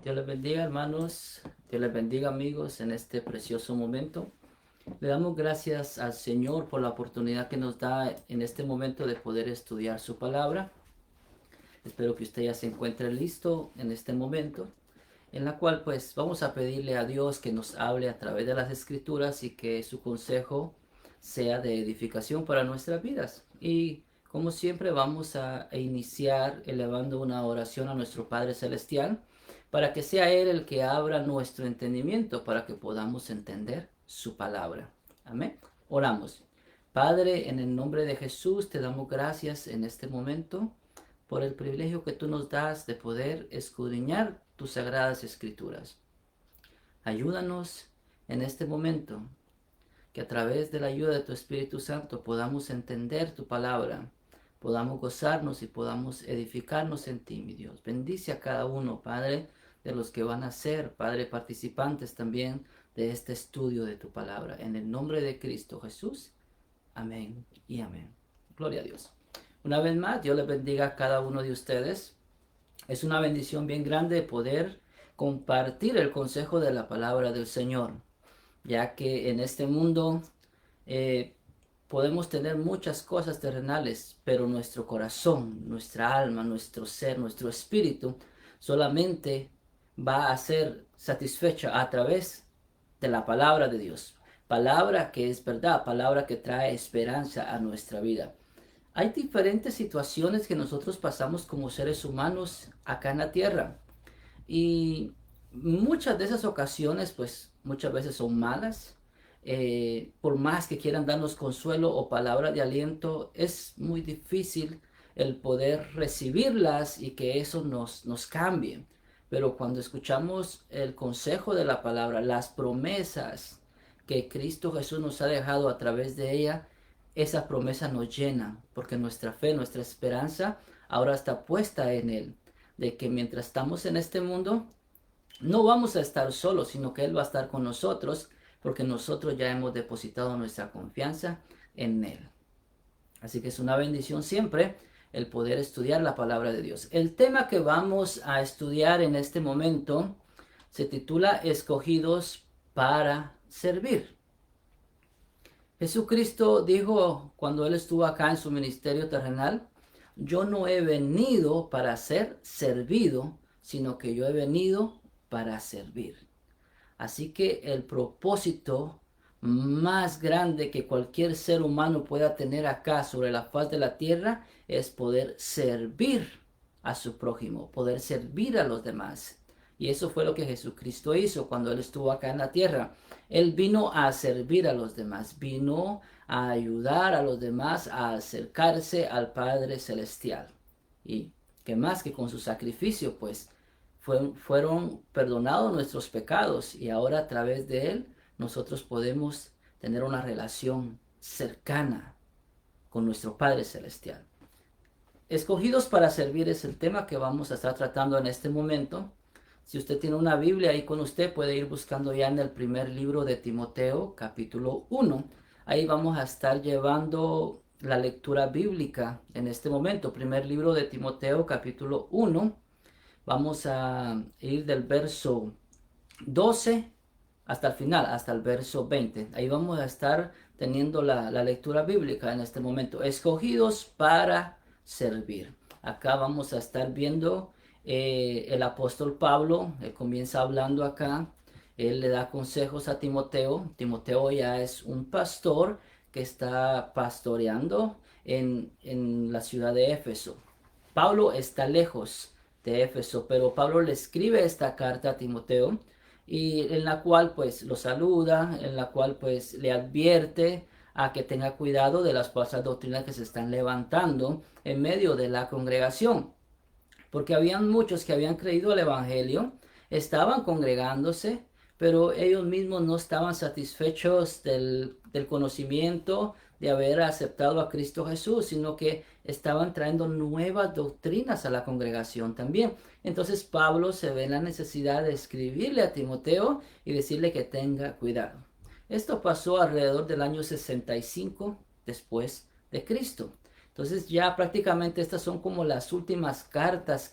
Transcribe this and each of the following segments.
Dios les bendiga, hermanos. Dios les bendiga, amigos, en este precioso momento. Le damos gracias al Señor por la oportunidad que nos da en este momento de poder estudiar su palabra. Espero que usted ya se encuentre listo en este momento, en la cual pues vamos a pedirle a Dios que nos hable a través de las escrituras y que su consejo sea de edificación para nuestras vidas. Y como siempre vamos a iniciar elevando una oración a nuestro Padre Celestial para que sea Él el que abra nuestro entendimiento para que podamos entender su palabra. Amén. Oramos. Padre, en el nombre de Jesús te damos gracias en este momento por el privilegio que tú nos das de poder escudriñar tus sagradas escrituras. Ayúdanos en este momento, que a través de la ayuda de tu Espíritu Santo podamos entender tu palabra, podamos gozarnos y podamos edificarnos en ti, mi Dios. Bendice a cada uno, Padre, de los que van a ser, Padre, participantes también de este estudio de tu palabra. En el nombre de Cristo Jesús. Amén y amén. Gloria a Dios. Una vez más, Dios les bendiga a cada uno de ustedes. Es una bendición bien grande poder compartir el consejo de la palabra del Señor, ya que en este mundo eh, podemos tener muchas cosas terrenales, pero nuestro corazón, nuestra alma, nuestro ser, nuestro espíritu solamente va a ser satisfecha a través de la palabra de Dios. Palabra que es verdad, palabra que trae esperanza a nuestra vida. Hay diferentes situaciones que nosotros pasamos como seres humanos acá en la tierra. Y muchas de esas ocasiones, pues muchas veces son malas. Por más que quieran darnos consuelo o palabra de aliento, es muy difícil el poder recibirlas y que eso nos cambie. Pero cuando escuchamos el consejo de la palabra, las promesas que Cristo Jesús nos ha dejado a través de ella, esa promesa nos llena, porque nuestra fe, nuestra esperanza ahora está puesta en Él, de que mientras estamos en este mundo, no vamos a estar solos, sino que Él va a estar con nosotros, porque nosotros ya hemos depositado nuestra confianza en Él. Así que es una bendición siempre el poder estudiar la palabra de Dios. El tema que vamos a estudiar en este momento se titula Escogidos para servir. Jesucristo dijo cuando Él estuvo acá en su ministerio terrenal, yo no he venido para ser servido, sino que yo he venido para servir. Así que el propósito más grande que cualquier ser humano pueda tener acá sobre la faz de la tierra es poder servir a su prójimo, poder servir a los demás. Y eso fue lo que Jesucristo hizo cuando Él estuvo acá en la tierra. Él vino a servir a los demás, vino a ayudar a los demás a acercarse al Padre Celestial. Y que más que con su sacrificio, pues fueron perdonados nuestros pecados y ahora a través de Él nosotros podemos tener una relación cercana con nuestro Padre Celestial. Escogidos para servir es el tema que vamos a estar tratando en este momento. Si usted tiene una Biblia ahí con usted, puede ir buscando ya en el primer libro de Timoteo, capítulo 1. Ahí vamos a estar llevando la lectura bíblica en este momento. Primer libro de Timoteo, capítulo 1. Vamos a ir del verso 12 hasta el final, hasta el verso 20. Ahí vamos a estar teniendo la lectura bíblica en este momento. Escogidos para servir. Acá vamos a estar viendo el apóstol Pablo. Él comienza hablando acá. Él le da consejos a Timoteo. Timoteo ya es un pastor que está pastoreando en la ciudad de Éfeso. Pablo está lejos de Éfeso, pero Pablo le escribe esta carta a Timoteo y en la cual pues lo saluda, en la cual pues le advierte a que tenga cuidado de las falsas doctrinas que se están levantando en medio de la congregación, porque habían muchos que habían creído el evangelio, estaban congregándose, pero ellos mismos no estaban satisfechos del conocimiento de haber aceptado a Cristo Jesús, sino que estaban trayendo nuevas doctrinas a la congregación también. Entonces Pablo se ve en la necesidad de escribirle a Timoteo y decirle que tenga cuidado. Esto pasó alrededor del año 65 después de Cristo. Entonces ya prácticamente estas son como las últimas cartas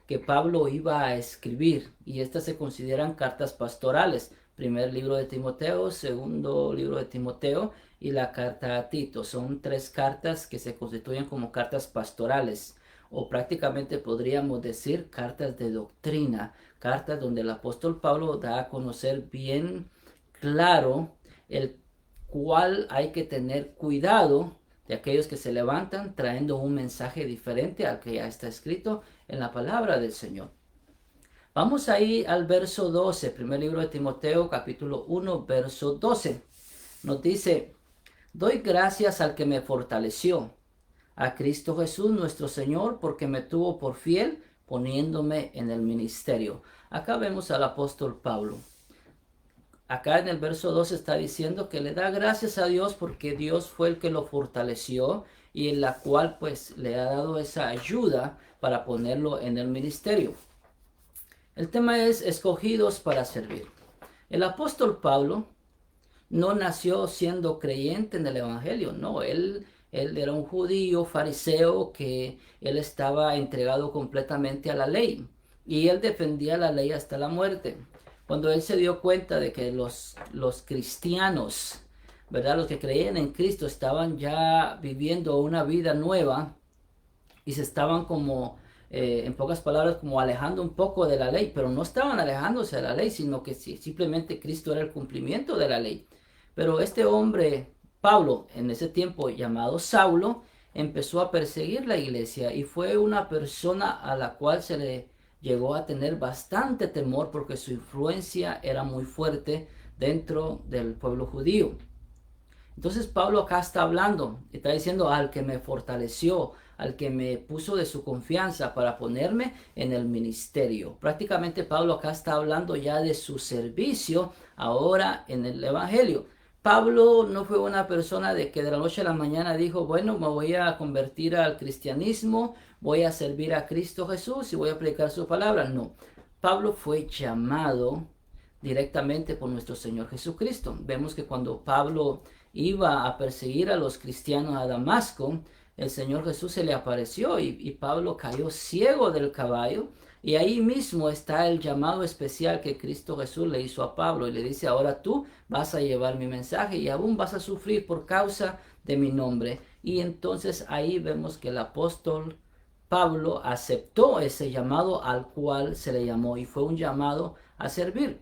que Pablo iba a escribir, y estas se consideran cartas pastorales. Primer libro de Timoteo, segundo libro de Timoteo y la carta a Tito. Son tres cartas que se constituyen como cartas pastorales, o prácticamente podríamos decir cartas de doctrina, cartas donde el apóstol Pablo da a conocer bien claro el cual hay que tener cuidado de aquellos que se levantan trayendo un mensaje diferente al que ya está escrito en la palabra del Señor. Vamos ahí al verso 12, primer libro de Timoteo, capítulo 1, verso 12. Nos dice: doy gracias al que me fortaleció, a Cristo Jesús nuestro Señor, porque me tuvo por fiel poniéndome en el ministerio. Acá vemos al apóstol Pablo. Acá en el verso 2 está diciendo que le da gracias a Dios porque Dios fue el que lo fortaleció y en la cual pues le ha dado esa ayuda para ponerlo en el ministerio. El tema es escogidos para servir. El apóstol Pablo no nació siendo creyente en el evangelio, no, él era un judío fariseo que él estaba entregado completamente a la ley y él defendía la ley hasta la muerte. Cuando él se dio cuenta de que los cristianos, ¿verdad?, los que creían en Cristo estaban ya viviendo una vida nueva y se estaban como, en pocas palabras, como alejando un poco de la ley, pero no estaban alejándose de la ley, sino que simplemente Cristo era el cumplimiento de la ley. Pero este hombre, Pablo, en ese tiempo llamado Saulo, empezó a perseguir la iglesia y fue una persona a la cual se le llegó a tener bastante temor porque su influencia era muy fuerte dentro del pueblo judío. Entonces Pablo acá está hablando, está diciendo: al que me fortaleció, al que me puso de su confianza para ponerme en el ministerio. Prácticamente Pablo acá está hablando ya de su servicio ahora en el evangelio. Pablo no fue una persona de que de la noche a la mañana dijo: bueno, me voy a convertir al cristianismo, voy a servir a Cristo Jesús y voy a predicar su palabra. No, Pablo fue llamado directamente por nuestro Señor Jesucristo. Vemos que cuando Pablo iba a perseguir a los cristianos a Damasco, el Señor Jesús se le apareció y Pablo cayó ciego del caballo. Y ahí mismo está el llamado especial que Cristo Jesús le hizo a Pablo y le dice: ahora tú vas a llevar mi mensaje y aún vas a sufrir por causa de mi nombre. Y entonces ahí vemos que el apóstol Pablo aceptó ese llamado al cual se le llamó y fue un llamado a servir.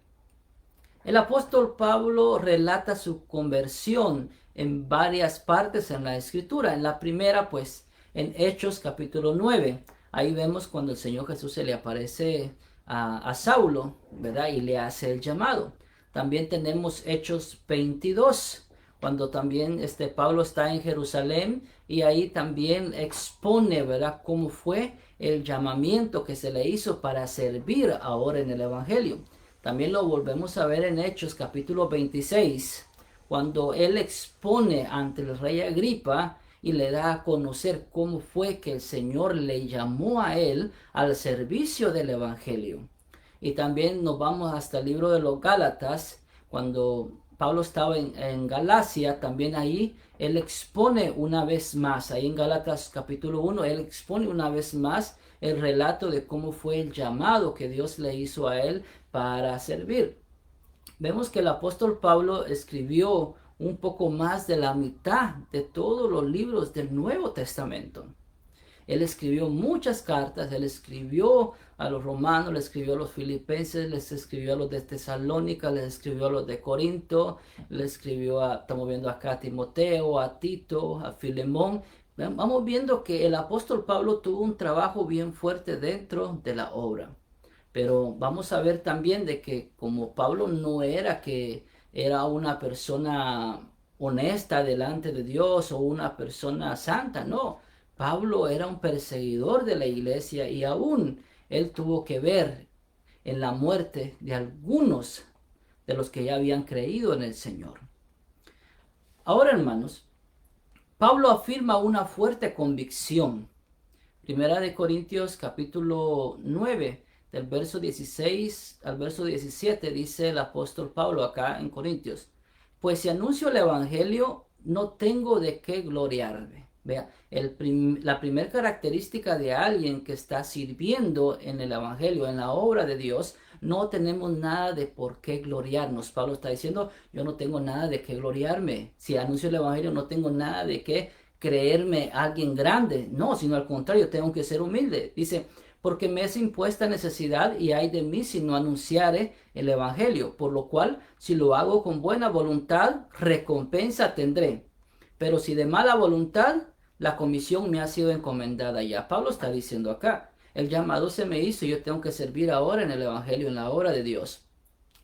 El apóstol Pablo relata su conversión en varias partes en la escritura. En la primera, pues, en Hechos capítulo 9. Ahí vemos cuando el Señor Jesús se le aparece a Saulo, ¿verdad? Y le hace el llamado. También tenemos Hechos 22, cuando también Pablo está en Jerusalén y ahí también expone, ¿verdad?, cómo fue el llamamiento que se le hizo para servir ahora en el evangelio. También lo volvemos a ver en Hechos capítulo 26, cuando él expone ante el rey Agripa y le da a conocer cómo fue que el Señor le llamó a él al servicio del evangelio. Y también nos vamos hasta el libro de los Gálatas, cuando Pablo estaba en Galacia, también ahí él expone una vez más, ahí en Gálatas capítulo 1, él expone una vez más el relato de cómo fue el llamado que Dios le hizo a él para servir. Vemos que el apóstol Pablo escribió un poco más de la mitad de todos los libros del Nuevo Testamento. Él escribió muchas cartas, él escribió a los romanos, le escribió a los filipenses, les escribió a los de Tesalónica, les escribió a los de Corinto, le escribió estamos viendo acá a Timoteo, a Tito, a Filemón. Vamos viendo que el apóstol Pablo tuvo un trabajo bien fuerte dentro de la obra. Pero vamos a ver también de que como Pablo no era que era una persona honesta delante de Dios o una persona santa, no. Pablo era un perseguidor de la iglesia y aún él tuvo que ver en la muerte de algunos de los que ya habían creído en el Señor. Ahora, hermanos, Pablo afirma una fuerte convicción. Primera de Corintios capítulo 9, del verso 16 al verso 17, dice el apóstol Pablo acá en Corintios: pues si anuncio el evangelio, no tengo de qué gloriarme. Vea, la primera característica de alguien que está sirviendo en el Evangelio, en la obra de Dios, no tenemos nada de por qué gloriarnos. Pablo está diciendo, yo no tengo nada de qué gloriarme. Si anuncio el Evangelio, no tengo nada de qué creerme alguien grande. No, sino al contrario, tengo que ser humilde. Dice, porque me es impuesta necesidad y hay de mí si no anunciare el Evangelio. Por lo cual, si lo hago con buena voluntad, recompensa tendré. Pero si de mala voluntad, la comisión me ha sido encomendada ya. Pablo está diciendo acá, el llamado se me hizo y yo tengo que servir ahora en el Evangelio, en la obra de Dios.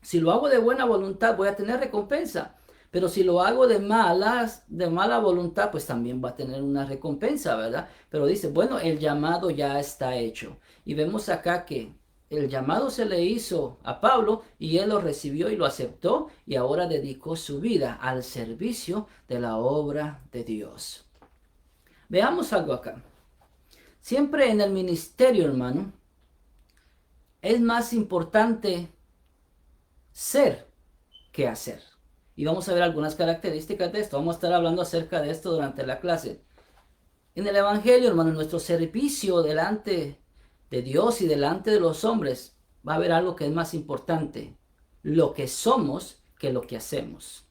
Si lo hago de buena voluntad, voy a tener recompensa. Pero si lo hago de mala voluntad, pues también va a tener una recompensa, ¿verdad? Pero dice, bueno, el llamado ya está hecho. Y vemos acá que el llamado se le hizo a Pablo y él lo recibió y lo aceptó y ahora dedicó su vida al servicio de la obra de Dios. Veamos algo acá. Siempre en el ministerio, hermano, es más importante ser que hacer. Y vamos a ver algunas características de esto. Vamos a estar hablando acerca de esto durante la clase. En el Evangelio, hermano, en nuestro servicio delante de Dios y delante de los hombres, va a haber algo que es más importante. Lo que somos que lo que hacemos.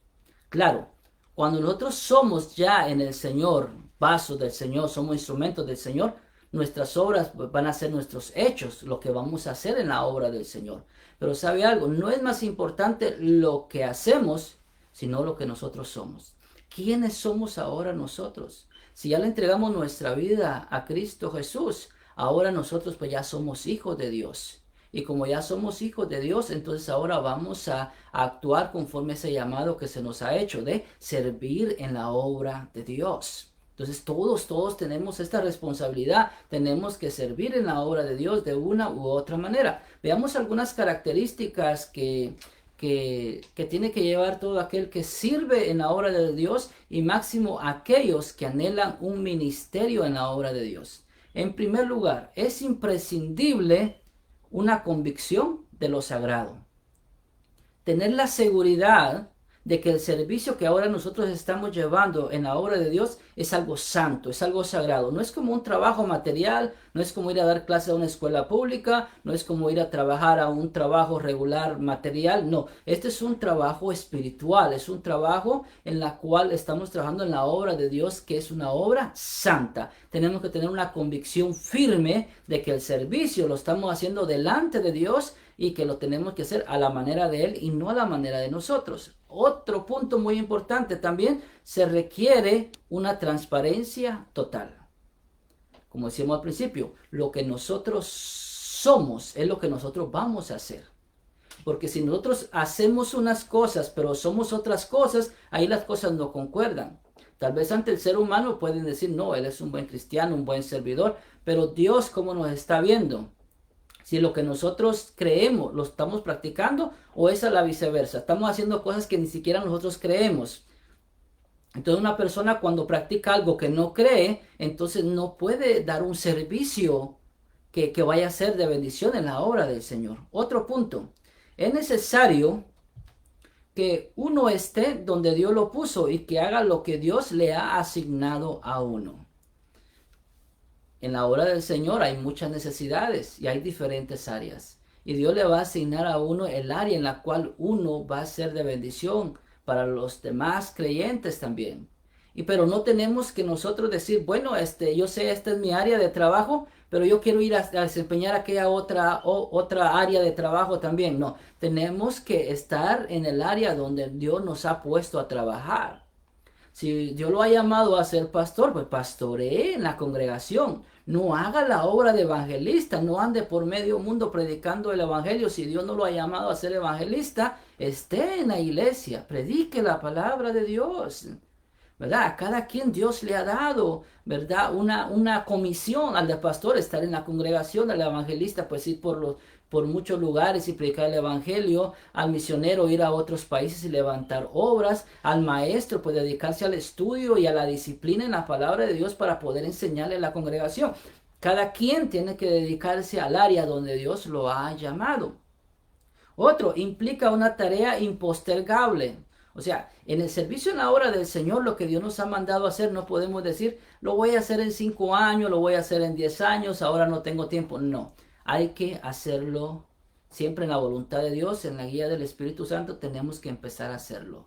Claro, cuando nosotros somos ya en el Señor, vasos del Señor, somos instrumentos del Señor, nuestras obras van a ser nuestros hechos, lo que vamos a hacer en la obra del Señor. Pero ¿sabe algo? No es más importante lo que hacemos, sino lo que nosotros somos. ¿Quiénes somos ahora nosotros? Si ya le entregamos nuestra vida a Cristo Jesús, ahora nosotros pues ya somos hijos de Dios. Y como ya somos hijos de Dios, entonces ahora vamos a actuar conforme ese llamado que se nos ha hecho de servir en la obra de Dios. Entonces todos tenemos esta responsabilidad, tenemos que servir en la obra de Dios de una u otra manera. Veamos algunas características que tiene que llevar todo aquel que sirve en la obra de Dios y máximo aquellos que anhelan un ministerio en la obra de Dios. En primer lugar, es imprescindible una convicción de lo sagrado. Tener la seguridad de que el servicio que ahora nosotros estamos llevando en la obra de Dios es algo santo, es algo sagrado. No es como un trabajo material, no es como ir a dar clase a una escuela pública, no es como ir a trabajar a un trabajo regular material, no. Este es un trabajo espiritual, es un trabajo en la cual estamos trabajando en la obra de Dios, que es una obra santa. Tenemos que tener una convicción firme de que el servicio lo estamos haciendo delante de Dios y que lo tenemos que hacer a la manera de Él y no a la manera de nosotros. Otro punto muy importante también, se requiere una transparencia total. Como decíamos al principio, lo que nosotros somos es lo que nosotros vamos a hacer. Porque si nosotros hacemos unas cosas, pero somos otras cosas, ahí las cosas no concuerdan. Tal vez ante el ser humano pueden decir, no, él es un buen cristiano, un buen servidor, pero Dios, ¿cómo nos está viendo? Si lo que nosotros creemos lo estamos practicando o es a la viceversa. Estamos haciendo cosas que ni siquiera nosotros creemos. Entonces una persona cuando practica algo que no cree, entonces no puede dar un servicio que vaya a ser de bendición en la obra del Señor. Otro punto. Es necesario que uno esté donde Dios lo puso y que haga lo que Dios le ha asignado a uno. En la obra del Señor hay muchas necesidades y hay diferentes áreas. Y Dios le va a asignar a uno el área en la cual uno va a ser de bendición para los demás creyentes también. Pero no tenemos que nosotros decir, bueno, yo sé, esta es mi área de trabajo, pero yo quiero ir a desempeñar aquella otra área de trabajo también. No, tenemos que estar en el área donde Dios nos ha puesto a trabajar. Si Dios lo ha llamado a ser pastor, pues pastoree en la congregación. No haga la obra de evangelista, no ande por medio mundo predicando el evangelio. Si Dios no lo ha llamado a ser evangelista, esté en la iglesia, predique la palabra de Dios. ¿Verdad? A cada quien Dios le ha dado, ¿verdad? Una comisión al de pastor, estar en la congregación, al evangelista, pues ir por muchos lugares y predicar el evangelio, al misionero ir a otros países y levantar obras, al maestro pues dedicarse al estudio y a la disciplina en la palabra de Dios para poder enseñarle a la congregación. Cada quien tiene que dedicarse al área donde Dios lo ha llamado. Otro, implica una tarea impostergable. O sea, en el servicio en la obra del Señor, lo que Dios nos ha mandado a hacer, no podemos decir, lo voy a hacer en 5 años, lo voy a hacer en 10 años, ahora no tengo tiempo. No, hay que hacerlo siempre en la voluntad de Dios, en la guía del Espíritu Santo, tenemos que empezar a hacerlo,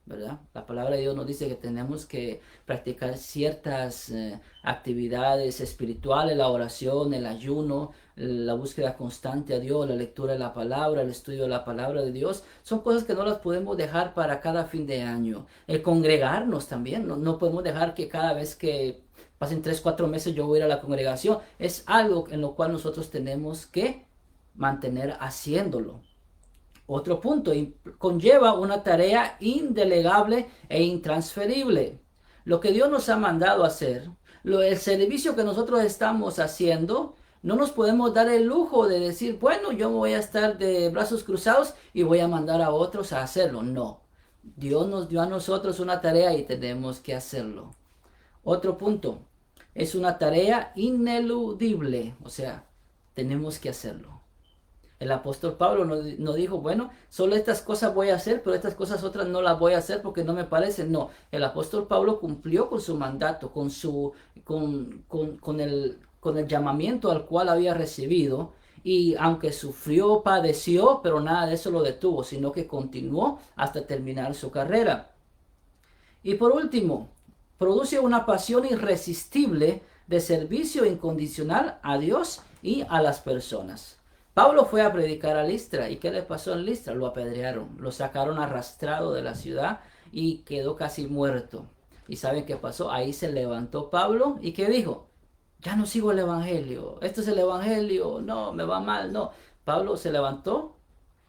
¿verdad? La palabra de Dios nos dice que tenemos que practicar ciertas actividades espirituales, la oración, el ayuno, la búsqueda constante a Dios, la lectura de la palabra, el estudio de la palabra de Dios. Son cosas que no las podemos dejar para cada fin de año. El congregarnos también, no podemos dejar que cada vez que pasen 3, 4 meses yo voy a ir a la congregación. Es algo en lo cual nosotros tenemos que mantener haciéndolo. Otro punto, conlleva una tarea indelegable e intransferible. Lo que Dios nos ha mandado hacer, el servicio que nosotros estamos haciendo, no nos podemos dar el lujo de decir, bueno, yo voy a estar de brazos cruzados y voy a mandar a otros a hacerlo. No, Dios nos dio a nosotros una tarea y tenemos que hacerlo. Otro punto, es una tarea ineludible, o sea, tenemos que hacerlo. El apóstol Pablo no dijo, bueno, solo estas cosas voy a hacer, pero estas cosas otras no las voy a hacer porque no me parecen. No, el apóstol Pablo cumplió con su mandato, con el llamamiento al cual había recibido. Y aunque sufrió, padeció, pero nada de eso lo detuvo, sino que continuó hasta terminar su carrera. Y por último, produce una pasión irresistible de servicio incondicional a Dios y a las personas. Pablo fue a predicar a Listra. ¿Y qué le pasó en Listra? Lo apedrearon, lo sacaron arrastrado de la ciudad y quedó casi muerto. ¿Y saben qué pasó? Ahí se levantó Pablo y ¿qué dijo? Ya no sigo el evangelio. Esto es el evangelio. No, me va mal. No. Pablo se levantó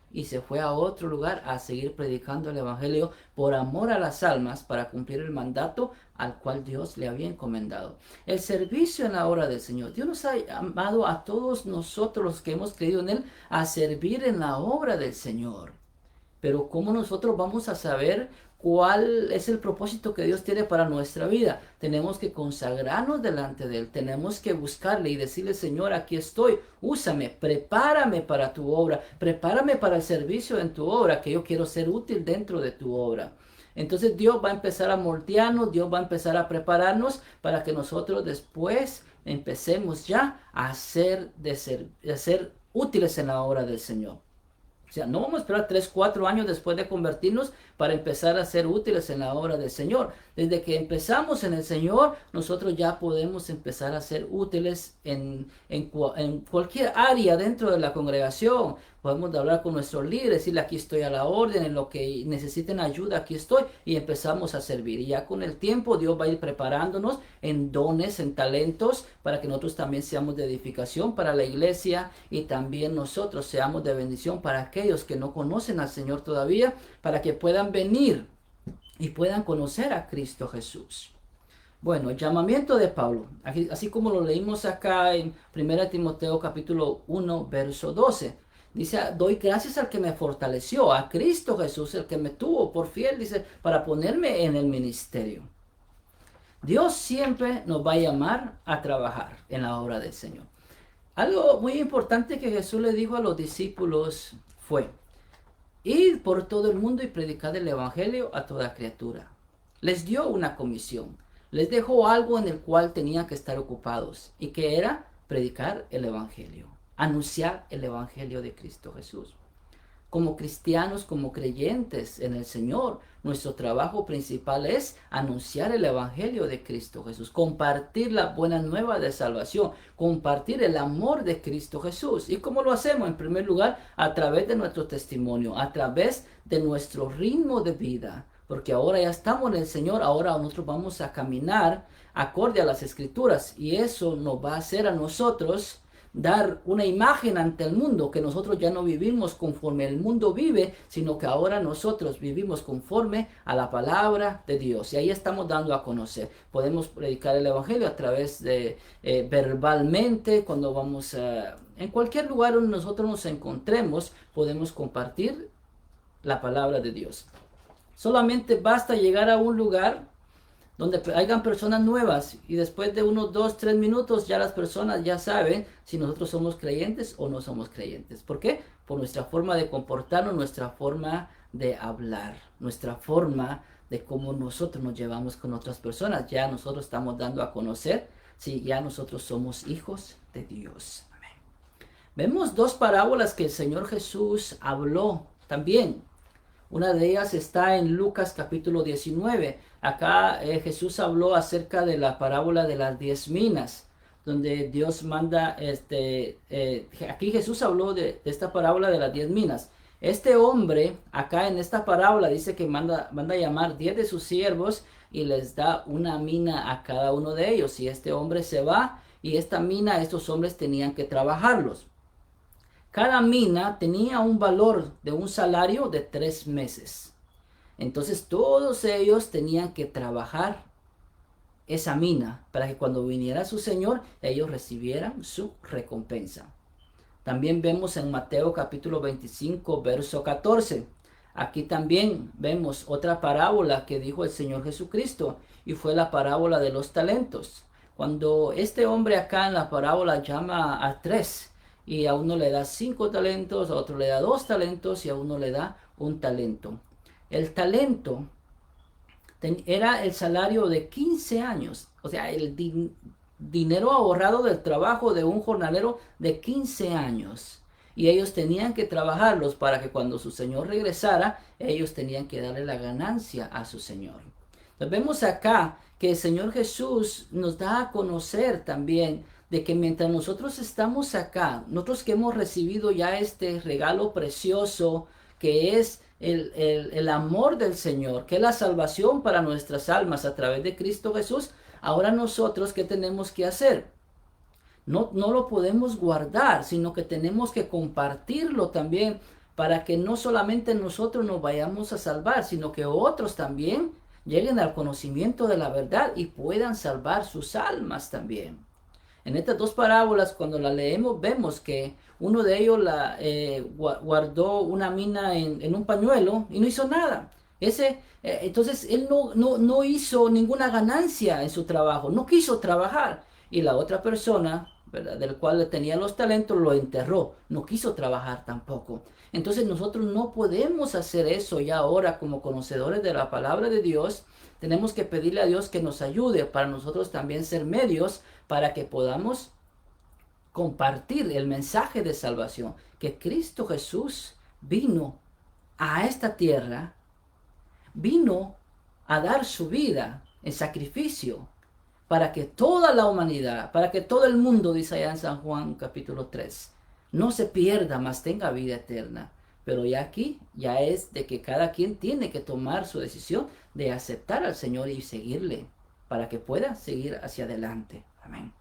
y se fue a otro lugar a seguir predicando el evangelio por amor a las almas para cumplir el mandato al cual Dios le había encomendado. El servicio en la obra del Señor. Dios nos ha llamado a todos nosotros los que hemos creído en Él a servir en la obra del Señor. Pero ¿cómo nosotros vamos a saber cuál es el propósito que Dios tiene para nuestra vida? Tenemos que consagrarnos delante de Él, tenemos que buscarle y decirle, Señor, aquí estoy, úsame, prepárame para tu obra, prepárame para el servicio en tu obra, que yo quiero ser útil dentro de tu obra. Entonces Dios va a empezar a moldearnos, Dios va a empezar a prepararnos para que nosotros después empecemos ya a ser útiles en la obra del Señor. O sea, no vamos a esperar 3, 4 años después de convertirnos para empezar a ser útiles en la obra del Señor. Desde que empezamos en el Señor, nosotros ya podemos empezar a ser útiles en cualquier área dentro de la congregación. Podemos hablar con nuestros líderes, decirle aquí estoy a la orden, en lo que necesiten ayuda, aquí estoy, y empezamos a servir. Y ya con el tiempo Dios va a ir preparándonos en dones, en talentos, para que nosotros también seamos de edificación para la iglesia y también nosotros seamos de bendición para aquellos que no conocen al Señor todavía, para que puedan venir y puedan conocer a Cristo Jesús. Bueno, el llamamiento de Pablo, así como lo leímos acá en 1 Timoteo capítulo 1, verso 12. Dice, doy gracias al que me fortaleció, a Cristo Jesús, el que me tuvo por fiel, dice, para ponerme en el ministerio. Dios siempre nos va a llamar a trabajar en la obra del Señor. Algo muy importante que Jesús le dijo a los discípulos fue, id por todo el mundo y predicad el evangelio a toda criatura. Les dio una comisión, les dejó algo en el cual tenían que estar ocupados, y que era predicar el evangelio, anunciar el evangelio de Cristo Jesús. Como cristianos, como creyentes en el Señor, nuestro trabajo principal es anunciar el evangelio de Cristo Jesús, compartir la buena nueva de salvación, compartir el amor de Cristo Jesús. ¿Y cómo lo hacemos? En primer lugar, a través de nuestro testimonio, a través de nuestro ritmo de vida. Porque ahora ya estamos en el Señor, ahora nosotros vamos a caminar acorde a las Escrituras, y eso nos va a hacer a nosotros dar una imagen ante el mundo, que nosotros ya no vivimos conforme el mundo vive, sino que ahora nosotros vivimos conforme a la palabra de Dios. Y ahí estamos dando a conocer. Podemos predicar el evangelio a través de verbalmente, cuando vamos en cualquier lugar donde nosotros nos encontremos, podemos compartir la palabra de Dios. Solamente basta llegar a un lugar donde hayan personas nuevas, y después de unos 2, 3 minutos ya las personas ya saben si nosotros somos creyentes o no somos creyentes. ¿Por qué? Por nuestra forma de comportarnos, nuestra forma de hablar, nuestra forma de cómo nosotros nos llevamos con otras personas. Ya nosotros estamos dando a conocer si ya nosotros somos hijos de Dios. Vemos dos parábolas que el Señor Jesús habló también. Una de ellas está en Lucas capítulo 19. Acá Jesús habló acerca de la parábola de las 10 minas, donde Dios manda, aquí Jesús habló de esta parábola de las 10 minas. Este hombre, acá en esta parábola, dice que manda a llamar 10 de sus siervos y les da una mina a cada uno de ellos. Y este hombre se va y esta mina, estos hombres tenían que trabajarlos. Cada mina tenía un valor de un salario de 3 meses. Entonces todos ellos tenían que trabajar esa mina para que cuando viniera su Señor, ellos recibieran su recompensa. También vemos en Mateo capítulo 25, verso 14. Aquí también vemos otra parábola que dijo el Señor Jesucristo y fue la parábola de los talentos. Cuando este hombre acá en la parábola llama a 3 y a uno le da 5 talentos, a otro le da 2 talentos y a uno le da 1 talento. El talento era el salario de 15 años, o sea, el dinero ahorrado del trabajo de un jornalero de 15 años. Y ellos tenían que trabajarlos para que cuando su Señor regresara, ellos tenían que darle la ganancia a su Señor. Entonces vemos acá que el Señor Jesús nos da a conocer también de que mientras nosotros estamos acá, nosotros que hemos recibido ya este regalo precioso que es el amor del Señor, que es la salvación para nuestras almas a través de Cristo Jesús, ahora nosotros, ¿qué tenemos que hacer? No lo podemos guardar, sino que tenemos que compartirlo también para que no solamente nosotros nos vayamos a salvar, sino que otros también lleguen al conocimiento de la verdad y puedan salvar sus almas también. En estas dos parábolas, cuando las leemos, vemos que uno de ellos guardó una mina en un pañuelo y no hizo nada. Entonces él no hizo ninguna ganancia en su trabajo, no quiso trabajar. Y la otra persona, ¿verdad?, del cual le tenía los talentos, lo enterró, no quiso trabajar tampoco. Entonces nosotros no podemos hacer eso ya ahora como conocedores de la palabra de Dios. Tenemos que pedirle a Dios que nos ayude para nosotros también ser medios para que podamos compartir el mensaje de salvación, que Cristo Jesús vino a esta tierra, vino a dar su vida en sacrificio para que toda la humanidad, para que todo el mundo, dice allá en San Juan capítulo 3, no se pierda, mas tenga vida eterna. Pero ya aquí, ya es de que cada quien tiene que tomar su decisión de aceptar al Señor y seguirle, para que pueda seguir hacia adelante. Amén.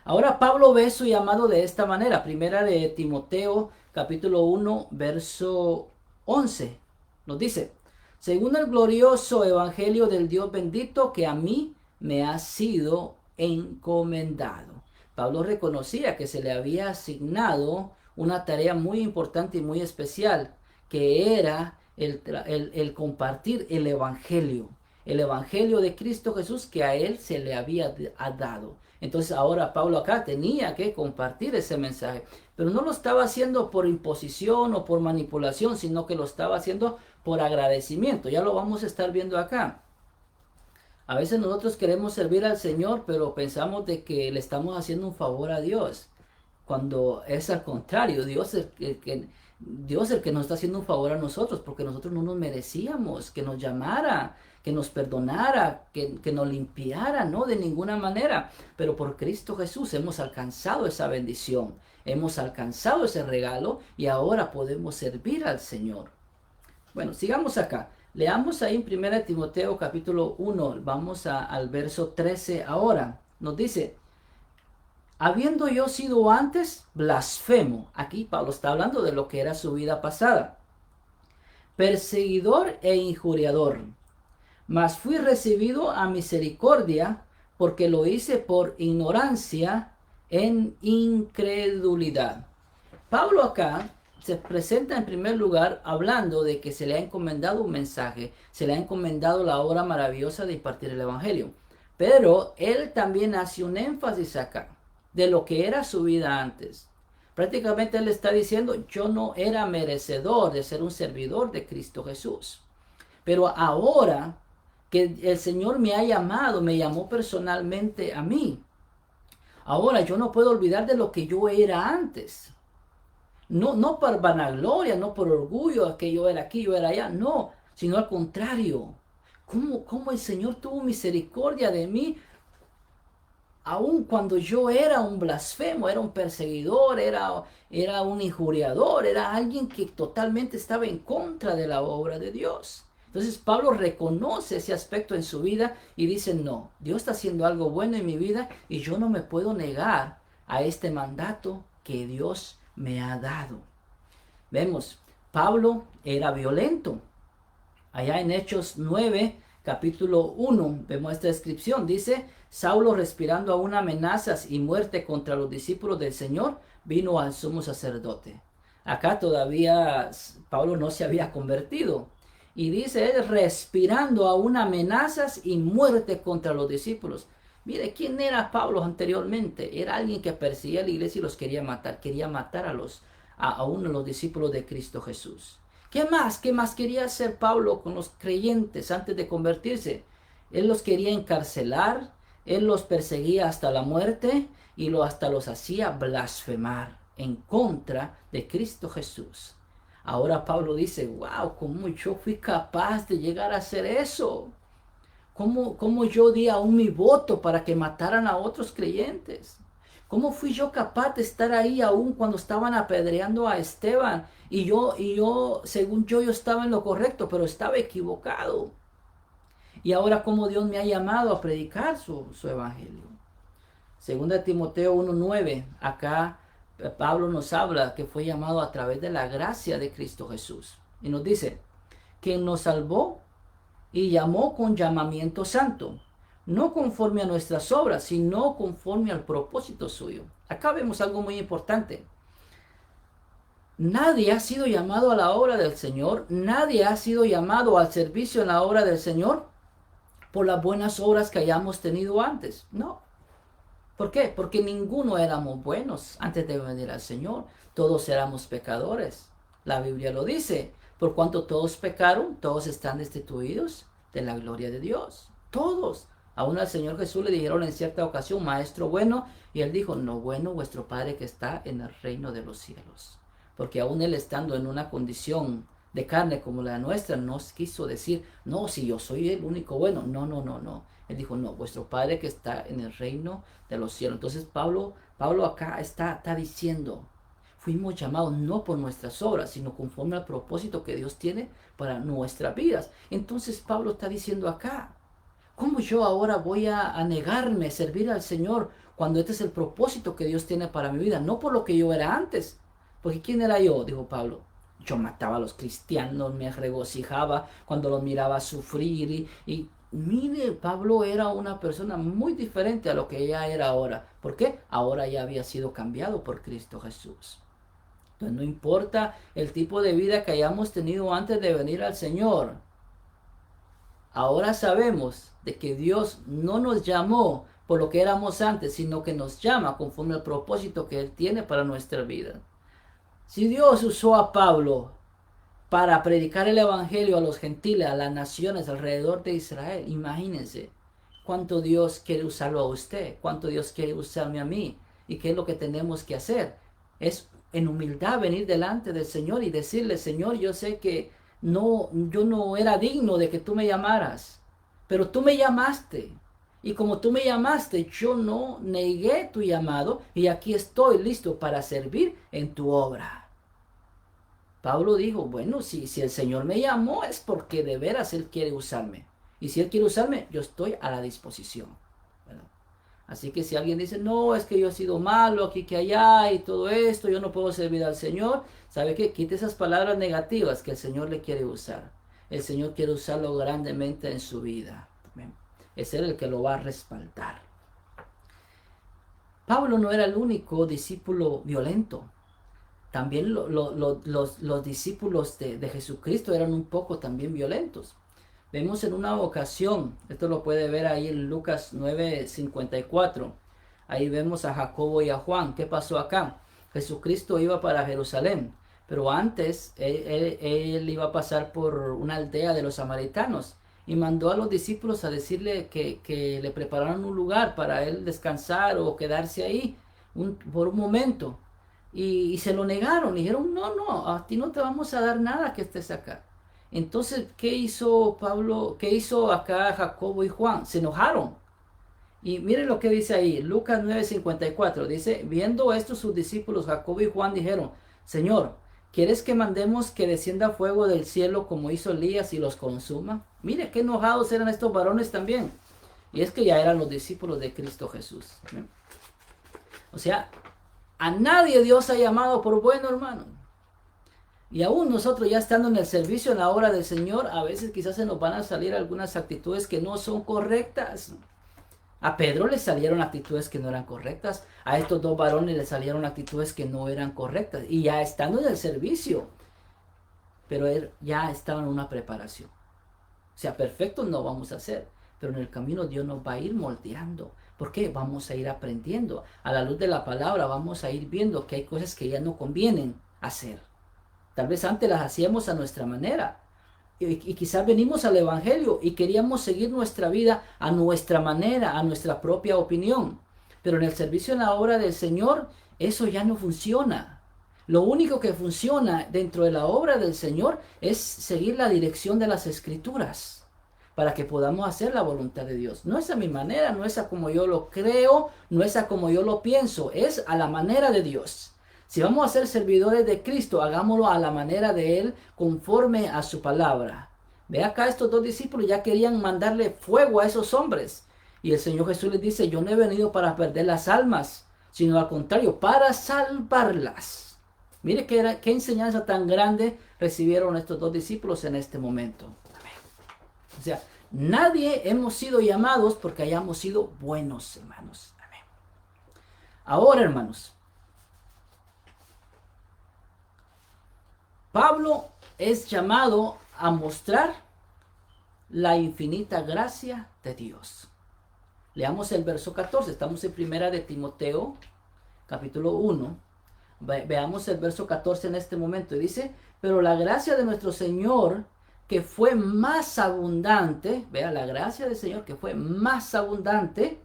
Ahora Pablo ve su llamado de esta manera. Primera de Timoteo, capítulo 1, verso 11. Nos dice: según el glorioso evangelio del Dios bendito que a mí me ha sido encomendado. Pablo reconocía que se le había asignado una tarea muy importante y muy especial, que era el compartir el evangelio de Cristo Jesús que a él se le había dado. Entonces ahora Pablo acá tenía que compartir ese mensaje, pero no lo estaba haciendo por imposición o por manipulación, sino que lo estaba haciendo por agradecimiento. Ya lo vamos a estar viendo acá. A veces nosotros queremos servir al Señor, pero pensamos de que le estamos haciendo un favor a Dios, cuando es al contrario. Dios es el que nos está haciendo un favor a nosotros, porque nosotros no nos merecíamos que nos llamara, que nos perdonara, que nos limpiara, no, de ninguna manera. Pero por Cristo Jesús hemos alcanzado esa bendición, hemos alcanzado ese regalo y ahora podemos servir al Señor. Bueno, sigamos acá. Leamos ahí en 1 Timoteo capítulo 1, vamos al verso 13 ahora. Nos dice: habiendo yo sido antes blasfemo. Aquí Pablo está hablando de lo que era su vida pasada. Perseguidor e injuriador. Mas fui recibido a misericordia, porque lo hice por ignorancia en incredulidad. Pablo acá se presenta en primer lugar hablando de que se le ha encomendado un mensaje, se le ha encomendado la obra maravillosa de impartir el evangelio. Pero él también hace un énfasis acá de lo que era su vida antes. Prácticamente él está diciendo, yo no era merecedor de ser un servidor de Cristo Jesús. Pero ahora que el Señor me ha llamado, me llamó personalmente a mí. Ahora yo no puedo olvidar de lo que yo era antes. No, no por vanagloria, no por orgullo, que yo era aquí, yo era allá, no, sino al contrario. ¿Cómo el Señor tuvo misericordia de mí? Aun cuando yo era un blasfemo, era un perseguidor, era un injuriador, era alguien que totalmente estaba en contra de la obra de Dios. Entonces Pablo reconoce ese aspecto en su vida y dice, no, Dios está haciendo algo bueno en mi vida y yo no me puedo negar a este mandato que Dios me ha dado. Vemos, Pablo era violento. Allá en Hechos 9, capítulo 1, vemos esta descripción. Dice, Saulo, respirando aún amenazas y muerte contra los discípulos del Señor, vino al sumo sacerdote. Acá todavía Pablo no se había convertido. Y dice él, respirando aún amenazas y muerte contra los discípulos. Mire, ¿quién era Pablo anteriormente? Era alguien que perseguía a la iglesia y los quería matar a uno de los discípulos de Cristo Jesús. ¿Qué más? ¿Qué más quería hacer Pablo con los creyentes antes de convertirse? Él los quería encarcelar, él los perseguía hasta la muerte y hasta los hacía blasfemar en contra de Cristo Jesús. Ahora Pablo dice, wow, ¿cómo yo fui capaz de llegar a hacer eso? ¿Cómo yo di aún mi voto para que mataran a otros creyentes? ¿Cómo fui yo capaz de estar ahí aún cuando estaban apedreando a Esteban? Y yo, según yo estaba en lo correcto, pero estaba equivocado. Y ahora cómo Dios me ha llamado a predicar su evangelio. Segunda Timoteo 1:9, acá Pablo nos habla que fue llamado a través de la gracia de Cristo Jesús. Y nos dice, quien nos salvó y llamó con llamamiento santo, no conforme a nuestras obras, sino conforme al propósito suyo. Acá vemos algo muy importante. Nadie ha sido llamado a la obra del Señor, nadie ha sido llamado al servicio en la obra del Señor por las buenas obras que hayamos tenido antes. No. ¿Por qué? Porque ninguno éramos buenos antes de venir al Señor. Todos éramos pecadores. La Biblia lo dice. Por cuanto todos pecaron, todos están destituidos de la gloria de Dios. Todos. Aún al Señor Jesús le dijeron en cierta ocasión, maestro bueno, y él dijo, no bueno vuestro Padre que está en el reino de los cielos. Porque aún él estando en una condición de carne como la nuestra, no quiso decir, no, si yo soy el único bueno. No. Él dijo, no, vuestro Padre que está en el reino de los cielos. Entonces Pablo acá está diciendo, fuimos llamados no por nuestras obras, sino conforme al propósito que Dios tiene para nuestras vidas. Entonces Pablo está diciendo acá, ¿cómo yo ahora voy a negarme a servir al Señor cuando este es el propósito que Dios tiene para mi vida? No por lo que yo era antes. Porque ¿quién era yo? Dijo Pablo. Yo mataba a los cristianos, me regocijaba cuando los miraba sufrir y mire, Pablo era una persona muy diferente a lo que ella era ahora. ¿Por qué? Ahora ya había sido cambiado por Cristo Jesús. Entonces no importa el tipo de vida que hayamos tenido antes de venir al Señor. Ahora sabemos de que Dios no nos llamó por lo que éramos antes, sino que nos llama conforme al propósito que Él tiene para nuestra vida. Si Dios usó a Pablo para predicar el evangelio a los gentiles, a las naciones alrededor de Israel, imagínense cuánto Dios quiere usarlo a usted, cuánto Dios quiere usarme a mí, y qué es lo que tenemos que hacer. Es en humildad venir delante del Señor y decirle, Señor, yo sé que yo no era digno de que tú me llamaras, pero tú me llamaste. Y como tú me llamaste, yo no negué tu llamado y aquí estoy listo para servir en tu obra. Pablo dijo, bueno, si el Señor me llamó es porque de veras Él quiere usarme. Y si Él quiere usarme, yo estoy a la disposición. ¿Verdad? Así que si alguien dice, no, es que yo he sido malo aquí que allá y todo esto, yo no puedo servir al Señor, ¿sabe qué? Quite esas palabras negativas que el Señor le quiere usar. El Señor quiere usarlo grandemente en su vida. Es Él el que lo va a respaldar. Pablo no era el único discípulo violento. También los discípulos de Jesucristo eran un poco también violentos. Vemos en una ocasión, esto lo puede ver ahí en Lucas 9:54. Ahí vemos a Jacobo y a Juan. ¿Qué pasó acá? Jesucristo iba para Jerusalén, pero antes él iba a pasar por una aldea de los samaritanos y mandó a los discípulos a decirle que le prepararan un lugar para él descansar o quedarse ahí por un momento. Y se lo negaron, dijeron, no, no, a ti no te vamos a dar nada que estés acá. Entonces, ¿qué hizo Pablo? ¿Qué hizo acá Jacobo y Juan? Se enojaron. Y miren lo que dice ahí, Lucas 9:54, dice, viendo esto sus discípulos Jacobo y Juan dijeron, Señor, ¿quieres que mandemos que descienda fuego del cielo como hizo Elías y los consuma? Mire qué enojados eran estos varones también. Y es que ya eran los discípulos de Cristo Jesús. ¿Sí? O sea, a nadie Dios ha llamado por bueno, hermano. Y aún nosotros ya estando en el servicio, en la obra del Señor, a veces quizás se nos van a salir algunas actitudes que no son correctas. A Pedro le salieron actitudes que no eran correctas. A estos dos varones le salieron actitudes que no eran correctas. Y ya estando en el servicio. Pero ya estaban en una preparación. O sea, perfectos no vamos a ser. Pero en el camino Dios nos va a ir moldeando. ¿Por qué? Vamos a ir aprendiendo. A la luz de la palabra vamos a ir viendo que hay cosas que ya no convienen hacer. Tal vez antes las hacíamos a nuestra manera. Y quizás venimos al Evangelio y queríamos seguir nuestra vida a nuestra manera, a nuestra propia opinión. Pero en el servicio en la obra del Señor, eso ya no funciona. Lo único que funciona dentro de la obra del Señor es seguir la dirección de las Escrituras para que podamos hacer la voluntad de Dios. No es a mi manera, no es a como yo lo creo, no es a como yo lo pienso, es a la manera de Dios. Si vamos a ser servidores de Cristo, hagámoslo a la manera de Él, conforme a su palabra. Ve acá, estos dos discípulos ya querían mandarle fuego a esos hombres. Y el Señor Jesús les dice, yo no he venido para perder las almas, sino al contrario, para salvarlas. Mire qué enseñanza tan grande recibieron estos dos discípulos en este momento. Amén. O sea, nadie hemos sido llamados porque hayamos sido buenos, hermanos. Amén. Ahora, hermanos, Pablo es llamado a mostrar la infinita gracia de Dios. Leamos el verso 14. Estamos en primera de Timoteo, capítulo 1. Veamos el verso 14 en este momento. Dice, pero la gracia de nuestro Señor, que fue más abundante, vea la gracia del Señor, que fue más abundante,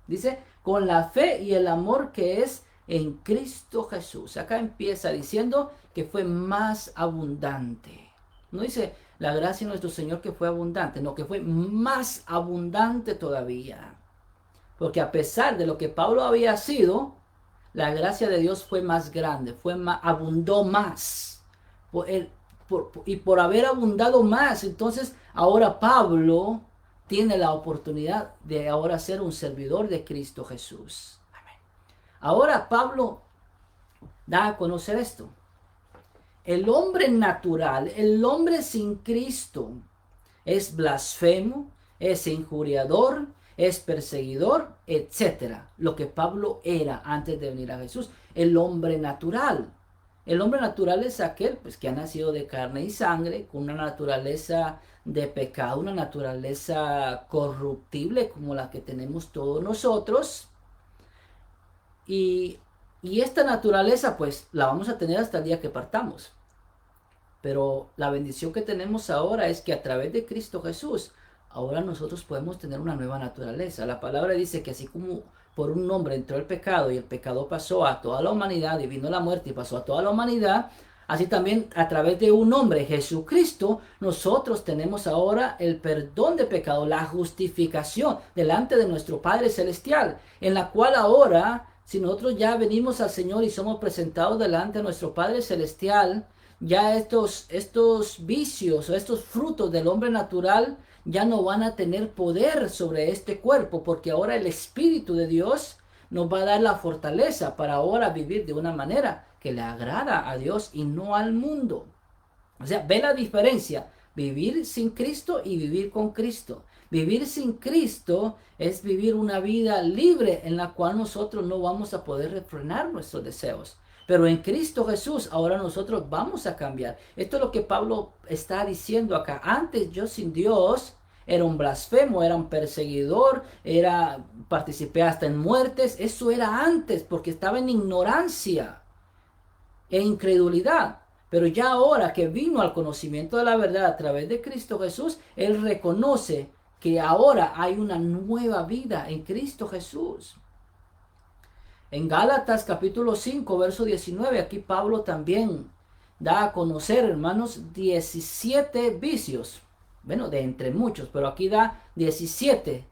dice, con la fe y el amor que es en Cristo Jesús. Acá empieza diciendo que fue más abundante. No dice la gracia de nuestro Señor que fue abundante, no, que fue más abundante todavía. Porque a pesar de lo que Pablo había sido, la gracia de Dios fue más grande, abundó más. Y por haber abundado más, entonces ahora Pablo tiene la oportunidad de ahora ser un servidor de Cristo Jesús. Amén. Ahora Pablo da a conocer esto. El hombre natural, el hombre sin Cristo, es blasfemo, es injuriador, es perseguidor, etcétera. Lo que Pablo era antes de venir a Jesús. El hombre natural. El hombre natural es aquel pues, que ha nacido de carne y sangre, con una naturaleza de pecado, una naturaleza corruptible como la que tenemos todos nosotros. Y esta naturaleza pues la vamos a tener hasta el día que partamos. Pero la bendición que tenemos ahora es que a través de Cristo Jesús, ahora nosotros podemos tener una nueva naturaleza. La palabra dice que así como por un hombre entró el pecado y el pecado pasó a toda la humanidad y vino la muerte y pasó a toda la humanidad, así también a través de un hombre, Jesucristo, nosotros tenemos ahora el perdón de pecado, la justificación delante de nuestro Padre Celestial, en la cual ahora, si nosotros ya venimos al Señor y somos presentados delante de nuestro Padre Celestial, ya estos vicios o estos frutos del hombre natural ya no van a tener poder sobre este cuerpo, porque ahora el Espíritu de Dios nos va a dar la fortaleza para ahora vivir de una manera que le agrada a Dios y no al mundo. O sea, ve la diferencia, vivir sin Cristo y vivir con Cristo. Vivir sin Cristo es vivir una vida libre en la cual nosotros no vamos a poder refrenar nuestros deseos. Pero en Cristo Jesús ahora nosotros vamos a cambiar. Esto es lo que Pablo está diciendo acá. Antes yo sin Dios era un blasfemo, era un perseguidor, participé hasta en muertes. Eso era antes porque estaba en ignorancia e incredulidad. Pero ya ahora que vino al conocimiento de la verdad a través de Cristo Jesús, él reconoce que ahora hay una nueva vida en Cristo Jesús. En Gálatas capítulo 5, verso 19, aquí Pablo también da a conocer, hermanos, 17 vicios. Bueno, de entre muchos, pero aquí da 17,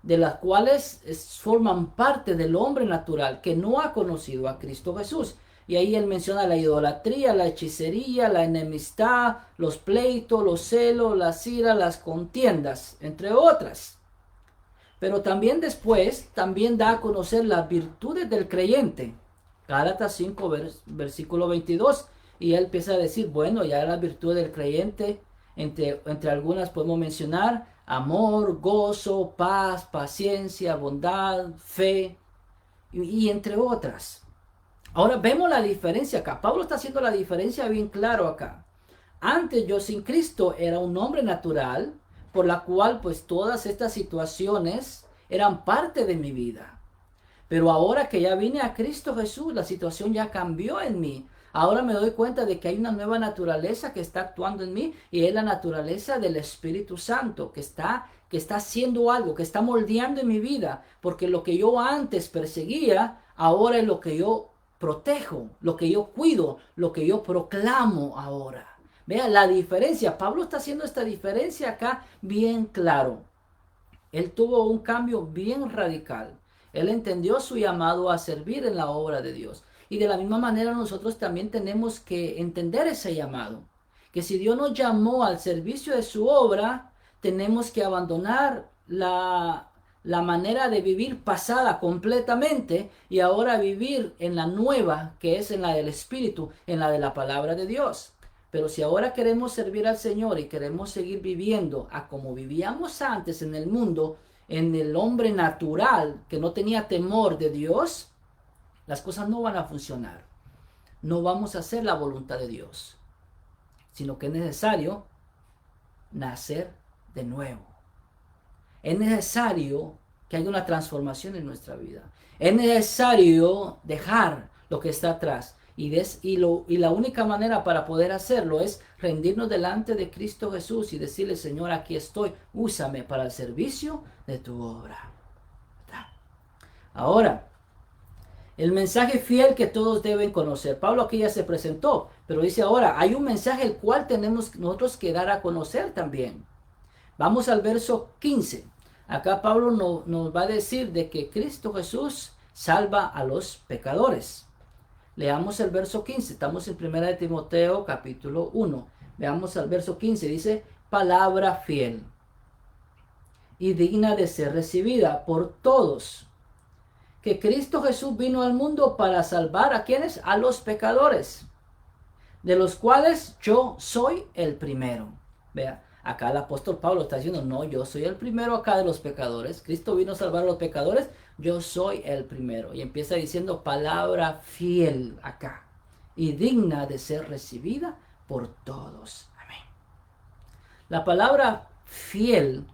de las cuales forman parte del hombre natural que no ha conocido a Cristo Jesús. Y ahí él menciona la idolatría, la hechicería, la enemistad, los pleitos, los celos, las iras, las contiendas, entre otras. Pero también después, también da a conocer las virtudes del creyente. Gálatas 5, versículo 22. Y él empieza a decir, bueno, ya las virtudes del creyente, entre algunas podemos mencionar amor, gozo, paz, paciencia, bondad, fe, y entre otras. Ahora vemos la diferencia acá. Pablo está haciendo la diferencia bien claro acá. Antes yo sin Cristo era un hombre natural, por la cual pues todas estas situaciones eran parte de mi vida. Pero ahora que ya vine a Cristo Jesús, la situación ya cambió en mí. Ahora me doy cuenta de que hay una nueva naturaleza que está actuando en mí y es la naturaleza del Espíritu Santo que está haciendo algo, que está moldeando en mi vida. Porque lo que yo antes perseguía, ahora es lo que yo protejo, lo que yo cuido, lo que yo proclamo ahora. Vea la diferencia. Pablo está haciendo esta diferencia acá bien claro. Él tuvo un cambio bien radical. Él entendió su llamado a servir en la obra de Dios. Y de la misma manera nosotros también tenemos que entender ese llamado. Que si Dios nos llamó al servicio de su obra, tenemos que abandonar la manera de vivir pasada completamente y ahora vivir en la nueva, que es en la del Espíritu, en la de la palabra de Dios. Pero si ahora queremos servir al Señor y queremos seguir viviendo a como vivíamos antes en el mundo, en el hombre natural que no tenía temor de Dios, las cosas no van a funcionar. No vamos a hacer la voluntad de Dios, sino que es necesario nacer de nuevo. Es necesario que haya una transformación en nuestra vida. Es necesario dejar lo que está atrás. Y la única manera para poder hacerlo es rendirnos delante de Cristo Jesús y decirle, Señor, aquí estoy, úsame para el servicio de tu obra. Ahora, el mensaje fiel que todos deben conocer. Pablo aquí ya se presentó, pero dice ahora, hay un mensaje el cual tenemos nosotros que dar a conocer también. Vamos al verso 15. Acá Pablo nos va a decir de que Cristo Jesús salva a los pecadores. Leamos el verso 15. Estamos en 1 de Timoteo capítulo 1. Veamos al verso 15. Dice, palabra fiel y digna de ser recibida por todos. Que Cristo Jesús vino al mundo para salvar a quienes, a los pecadores, de los cuales yo soy el primero. Vea, acá el apóstol Pablo está diciendo, no, yo soy el primero acá de los pecadores. Cristo vino a salvar a los pecadores, yo soy el primero. Y empieza diciendo palabra fiel acá y digna de ser recibida por todos. Amén. La palabra fiel,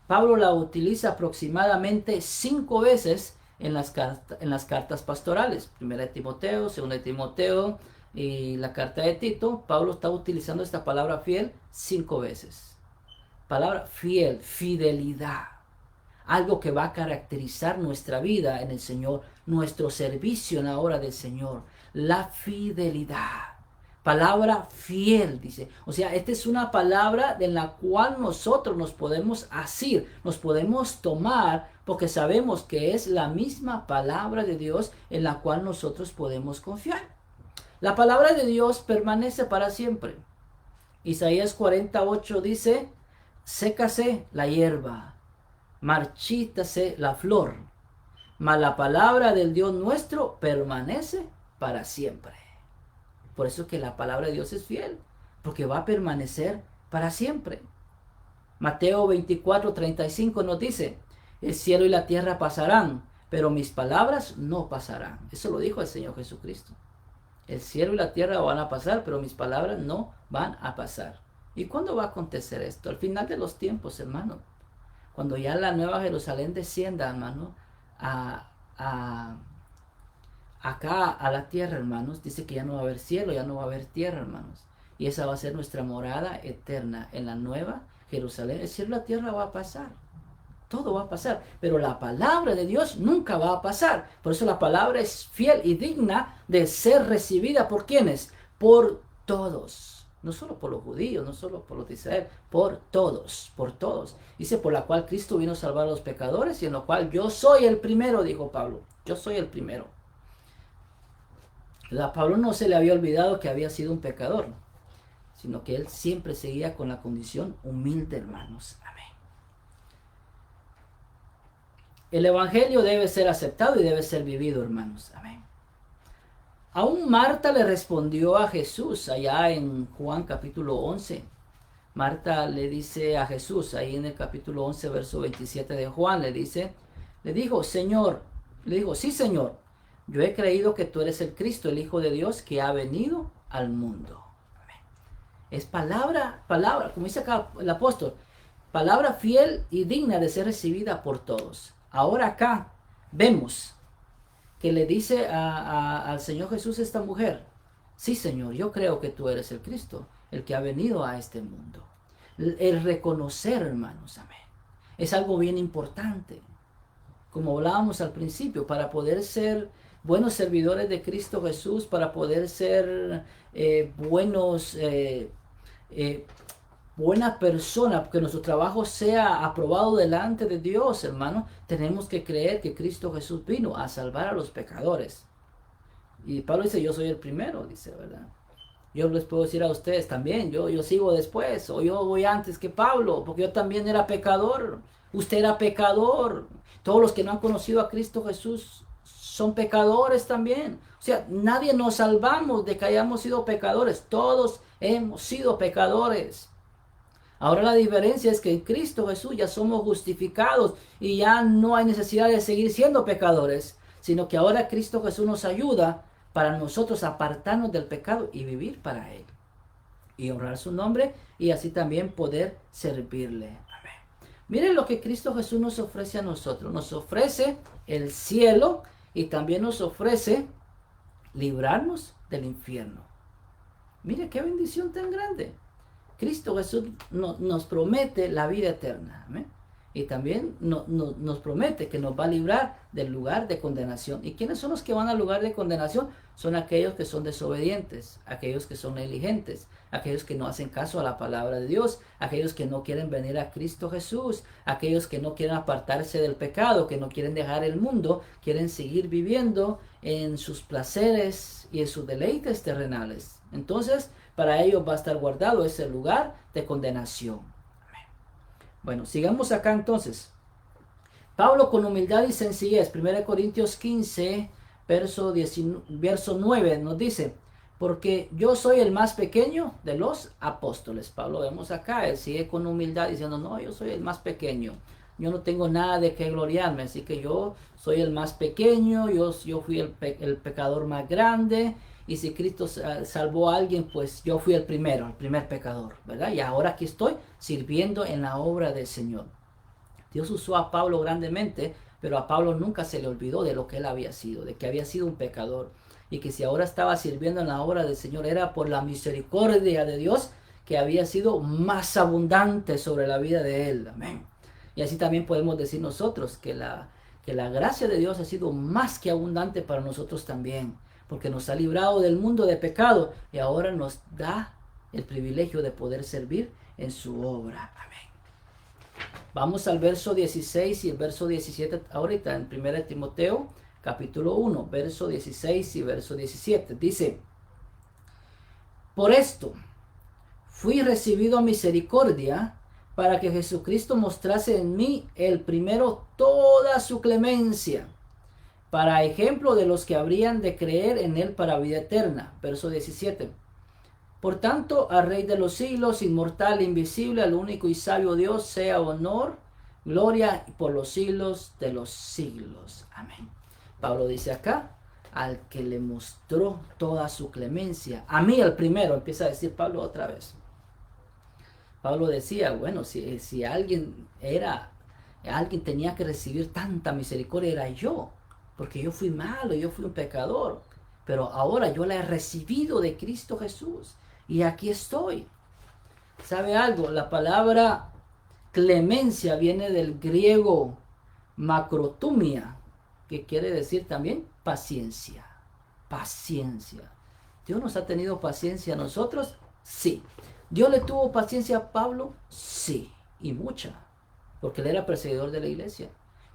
Pablo la utiliza aproximadamente 5 veces en las cartas pastorales. 1 de Timoteo, 2 de Timoteo y la carta de Tito. Pablo está utilizando esta palabra fiel 5 veces. Palabra fiel, fidelidad. Algo que va a caracterizar nuestra vida en el Señor, nuestro servicio en la obra del Señor. La fidelidad. Palabra fiel, dice. O sea, esta es una palabra en la cual nosotros nos podemos asir, nos podemos tomar, porque sabemos que es la misma palabra de Dios en la cual nosotros podemos confiar. La palabra de Dios permanece para siempre. Isaías 48 dice, sécase la hierba, marchítase la flor, mas la palabra del Dios nuestro permanece para siempre. Por eso que la palabra de Dios es fiel, porque va a permanecer para siempre. Mateo 24:35 nos dice, el cielo y la tierra pasarán, pero mis palabras no pasarán. Eso lo dijo el Señor Jesucristo. El cielo y la tierra van a pasar, pero mis palabras no van a pasar. ¿Y cuándo va a acontecer esto? Al final de los tiempos, hermano. Cuando ya la nueva Jerusalén descienda, hermano, a acá a la tierra, hermanos, dice que ya no va a haber cielo, ya no va a haber tierra, hermanos. Y esa va a ser nuestra morada eterna en la nueva Jerusalén. El cielo y la tierra va a pasar. Todo va a pasar. Pero la palabra de Dios nunca va a pasar. Por eso la palabra es fiel y digna de ser recibida por quienes. Por todos. No solo por los judíos, no solo por los de Israel. Por todos. Por todos. Dice, por la cual Cristo vino a salvar a los pecadores y en lo cual yo soy el primero, dijo Pablo. Yo soy el primero. A Pablo no se le había olvidado que había sido un pecador, sino que él siempre seguía con la condición humilde, hermanos. Amén. El evangelio debe ser aceptado y debe ser vivido, hermanos. Amén. Aún Marta le respondió a Jesús allá en Juan capítulo 11. Marta le dice a Jesús, ahí en el capítulo 11, verso 27 de Juan, le dijo, Señor, le dijo, sí, Señor, yo he creído que tú eres el Cristo, el Hijo de Dios, que ha venido al mundo. Amén. Es palabra, como dice acá el apóstol, palabra fiel y digna de ser recibida por todos. Ahora acá vemos que le dice al Señor Jesús esta mujer, sí, Señor, yo creo que tú eres el Cristo, el que ha venido a este mundo. El reconocer, hermanos, amén, es algo bien importante. Como hablábamos al principio, para poder ser buenos servidores de Cristo Jesús, para poder ser buena persona, que nuestro trabajo sea aprobado delante de Dios, hermano, tenemos que creer que Cristo Jesús vino a salvar a los pecadores. Y Pablo dice, yo soy el primero, dice, ¿verdad? Yo les puedo decir a ustedes también, yo sigo después, o yo voy antes que Pablo, porque yo también era pecador, usted era pecador, todos los que no han conocido a Cristo Jesús son pecadores también. O sea, nadie nos salvamos de que hayamos sido pecadores, todos hemos sido pecadores. Ahora la diferencia es que en Cristo Jesús ya somos justificados y ya no hay necesidad de seguir siendo pecadores, sino que ahora Cristo Jesús nos ayuda para nosotros apartarnos del pecado y vivir para Él. Y honrar su nombre y así también poder servirle. Amén. Miren lo que Cristo Jesús nos ofrece a nosotros. Nos ofrece el cielo y también nos ofrece librarnos del infierno. Mire qué bendición tan grande. Cristo Jesús nos promete la vida eterna. ¿Amén? Y también nos promete que nos va a librar del lugar de condenación. ¿Y quiénes son los que van al lugar de condenación? Son aquellos que son desobedientes, aquellos que son negligentes, aquellos que no hacen caso a la palabra de Dios, aquellos que no quieren venir a Cristo Jesús, aquellos que no quieren apartarse del pecado, que no quieren dejar el mundo, quieren seguir viviendo en sus placeres y en sus deleites terrenales. Entonces, para ellos va a estar guardado ese lugar de condenación. Amén. Bueno, sigamos acá entonces. Pablo con humildad y sencillez, 1 Corintios 15, verso 9, nos dice, porque yo soy el más pequeño de los apóstoles. Pablo vemos acá, él sigue con humildad diciendo, no, yo soy el más pequeño. Yo no tengo nada de qué gloriarme, así que yo soy el más pequeño, yo fui el pecador más grande. Y si Cristo salvó a alguien, pues yo fui el primer pecador, ¿verdad? Y ahora aquí estoy sirviendo en la obra del Señor. Dios usó a Pablo grandemente, pero a Pablo nunca se le olvidó de lo que él había sido, de que había sido un pecador. Y que si ahora estaba sirviendo en la obra del Señor era por la misericordia de Dios que había sido más abundante sobre la vida de él. Amén. Y así también podemos decir nosotros que la gracia de Dios ha sido más que abundante para nosotros también, porque nos ha librado del mundo de pecado y ahora nos da el privilegio de poder servir en su obra. Amén. Vamos al verso 16 y el verso 17 ahorita en 1 Timoteo capítulo 1, verso 16 y verso 17. Dice, por esto fui recibido a misericordia para que Jesucristo mostrase en mí el primero toda su clemencia, para ejemplo de los que habrían de creer en él para vida eterna. Verso 17. Por tanto, al Rey de los siglos, inmortal, invisible, al único y sabio Dios, sea honor, gloria por los siglos de los siglos. Amén. Pablo dice acá, al que le mostró toda su clemencia. A mí el primero, empieza a decir Pablo otra vez. Pablo decía, bueno, si alguien tenía que recibir tanta misericordia, era yo, porque yo fui malo, yo fui un pecador, pero ahora yo la he recibido de Cristo Jesús y aquí estoy. ¿Sabe algo? La palabra clemencia viene del griego macrotumia, que quiere decir también paciencia. Paciencia. ¿Dios nos ha tenido paciencia a nosotros? Sí. ¿Dios le tuvo paciencia a Pablo? Sí. Y mucha. Porque él era perseguidor de la iglesia.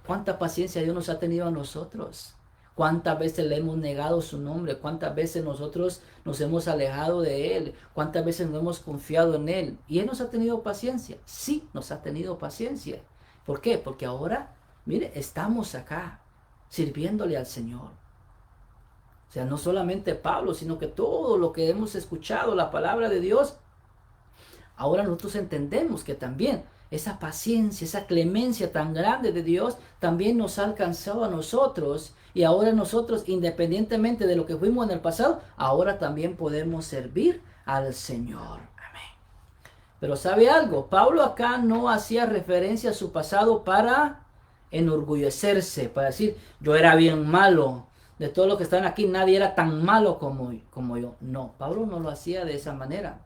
¿Cuánta paciencia Dios nos ha tenido a nosotros? ¿Cuántas veces le hemos negado su nombre? ¿Cuántas veces nosotros nos hemos alejado de Él? ¿Cuántas veces no hemos confiado en Él? ¿Y Él nos ha tenido paciencia? Sí, nos ha tenido paciencia. ¿Por qué? Porque ahora, mire, estamos acá sirviéndole al Señor. O sea, no solamente Pablo, sino que todo lo que hemos escuchado, la palabra de Dios, ahora nosotros entendemos que también esa paciencia, esa clemencia tan grande de Dios también nos ha alcanzado a nosotros. Y ahora nosotros, independientemente de lo que fuimos en el pasado, ahora también podemos servir al Señor. Amén. Pero ¿sabe algo? Pablo acá no hacía referencia a su pasado para enorgullecerse, para decir, yo era bien malo. De todos los que están aquí, nadie era tan malo como yo. No, Pablo no lo hacía de esa manera.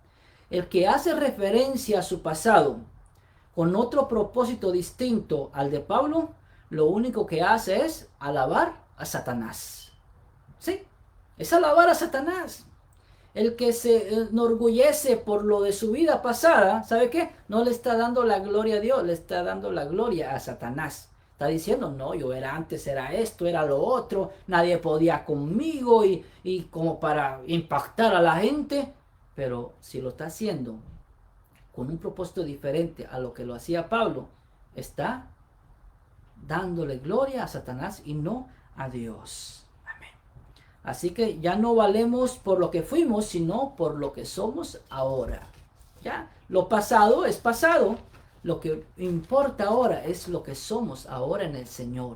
El que hace referencia a su pasado con otro propósito distinto al de Pablo, lo único que hace es alabar a Satanás. Sí, es alabar a Satanás. El que se enorgullece por lo de su vida pasada, ¿sabe qué? No le está dando la gloria a Dios, le está dando la gloria a Satanás. Está diciendo, no, yo era antes, era esto, era lo otro, nadie podía conmigo y como para impactar a la gente. Pero si lo está haciendo con un propósito diferente a lo que lo hacía Pablo, está dándole gloria a Satanás y no a Dios. Amén. Así que ya no valemos por lo que fuimos, sino por lo que somos ahora. Ya, lo pasado es pasado. Lo que importa ahora es lo que somos ahora en el Señor.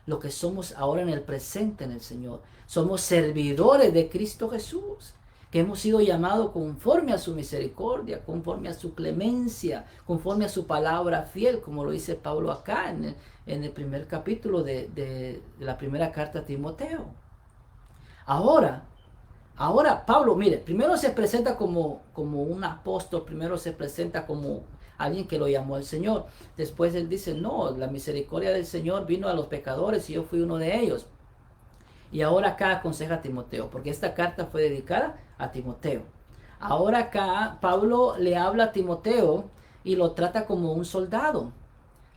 Lo que somos ahora en el presente en el Señor. Somos servidores de Cristo Jesús, que hemos sido llamados conforme a su misericordia, conforme a su clemencia, conforme a su palabra fiel, como lo dice Pablo acá en el primer capítulo de la primera carta a Timoteo. Ahora Pablo, mire, primero se presenta como un apóstol, primero se presenta como alguien que lo llamó el Señor. Después él dice, no, la misericordia del Señor vino a los pecadores y yo fui uno de ellos. Y ahora acá aconseja a Timoteo, porque esta carta fue dedicada a Timoteo. Ahora acá Pablo le habla a Timoteo y lo trata como un soldado.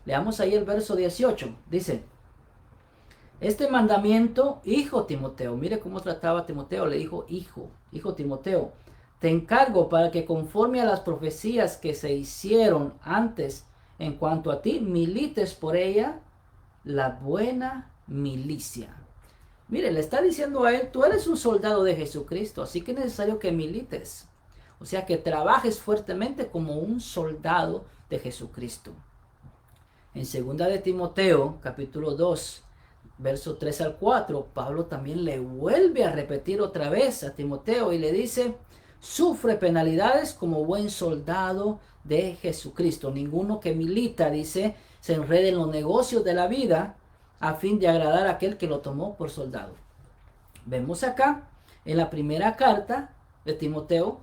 Leamos ahí el verso 18. Dice, este mandamiento, hijo Timoteo, mire cómo trataba a Timoteo, le dijo hijo Timoteo, te encargo para que conforme a las profecías que se hicieron antes en cuanto a ti, milites por ella la buena milicia. Mire, le está diciendo a él, tú eres un soldado de Jesucristo, así que es necesario que milites. O sea, que trabajes fuertemente como un soldado de Jesucristo. En 2 de Timoteo, capítulo 2, verso 3 al 4, Pablo también le vuelve a repetir otra vez a Timoteo y le dice, sufre penalidades como buen soldado de Jesucristo. Ninguno que milita, dice, se enrede en los negocios de la vida a fin de agradar a aquel que lo tomó por soldado. Vemos acá, en la primera carta de Timoteo,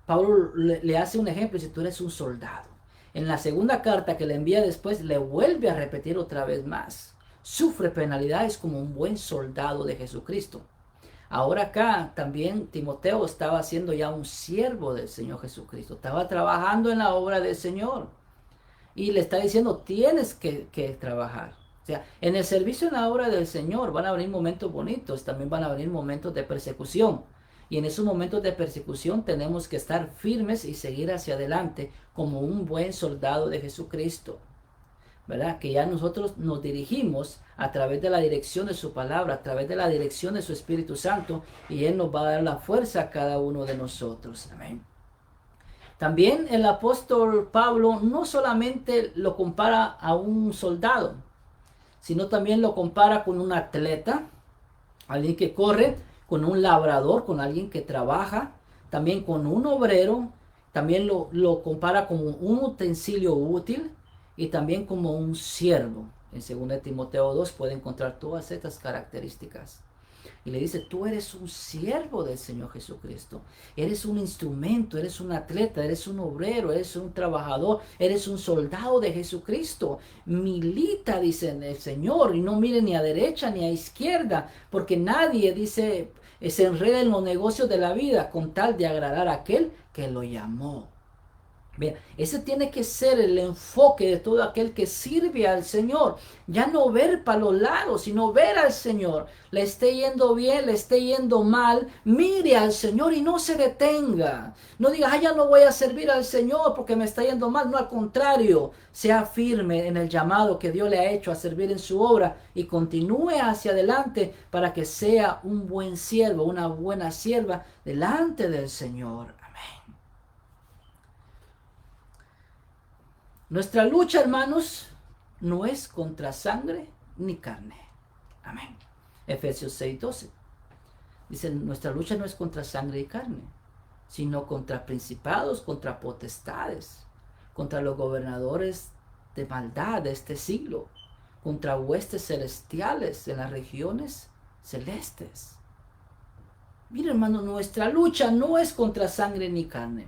Pablo le hace un ejemplo y dice, tú eres un soldado. En la segunda carta que le envía después, le vuelve a repetir otra vez más. Sufre penalidades como un buen soldado de Jesucristo. Ahora acá también Timoteo estaba siendo ya un siervo del Señor Jesucristo. Estaba trabajando en la obra del Señor. Y le está diciendo, tienes que trabajar. O sea, en el servicio en la obra del Señor van a venir momentos bonitos, también van a venir momentos de persecución. Y en esos momentos de persecución tenemos que estar firmes y seguir hacia adelante como un buen soldado de Jesucristo. ¿Verdad? Que ya nosotros nos dirigimos a través de la dirección de su palabra, a través de la dirección de su Espíritu Santo, y Él nos va a dar la fuerza a cada uno de nosotros. Amén. También el apóstol Pablo no solamente lo compara a un soldado, sino también lo compara con un atleta, alguien que corre, con un labrador, con alguien que trabaja, también con un obrero También lo compara como un utensilio útil y también como un siervo. En 2 Timoteo 2 puede encontrar todas estas características. Y le dice, tú eres un siervo del Señor Jesucristo. Eres un instrumento, eres un atleta, eres un obrero, eres un trabajador, eres un soldado de Jesucristo. Milita, dice el Señor, y no mire ni a derecha ni a izquierda, porque nadie, dice, se enreda en los negocios de la vida con tal de agradar a aquel que lo llamó. Bien, ese tiene que ser el enfoque de todo aquel que sirve al Señor. Ya no ver para los lados, sino ver al Señor. Le esté yendo bien, le esté yendo mal. Mire al Señor y no se detenga. No diga, ya no voy a servir al Señor porque me está yendo mal. No, al contrario, sea firme en el llamado que Dios le ha hecho a servir en su obra y continúe hacia adelante para que sea un buen siervo, una buena sierva delante del Señor. Nuestra lucha, hermanos, no es contra sangre ni carne. Amén. Efesios 6:12. Dice, nuestra lucha no es contra sangre y carne, sino contra principados, contra potestades, contra los gobernadores de maldad de este siglo, contra huestes celestiales en las regiones celestes. Mira, hermano, nuestra lucha no es contra sangre ni carne.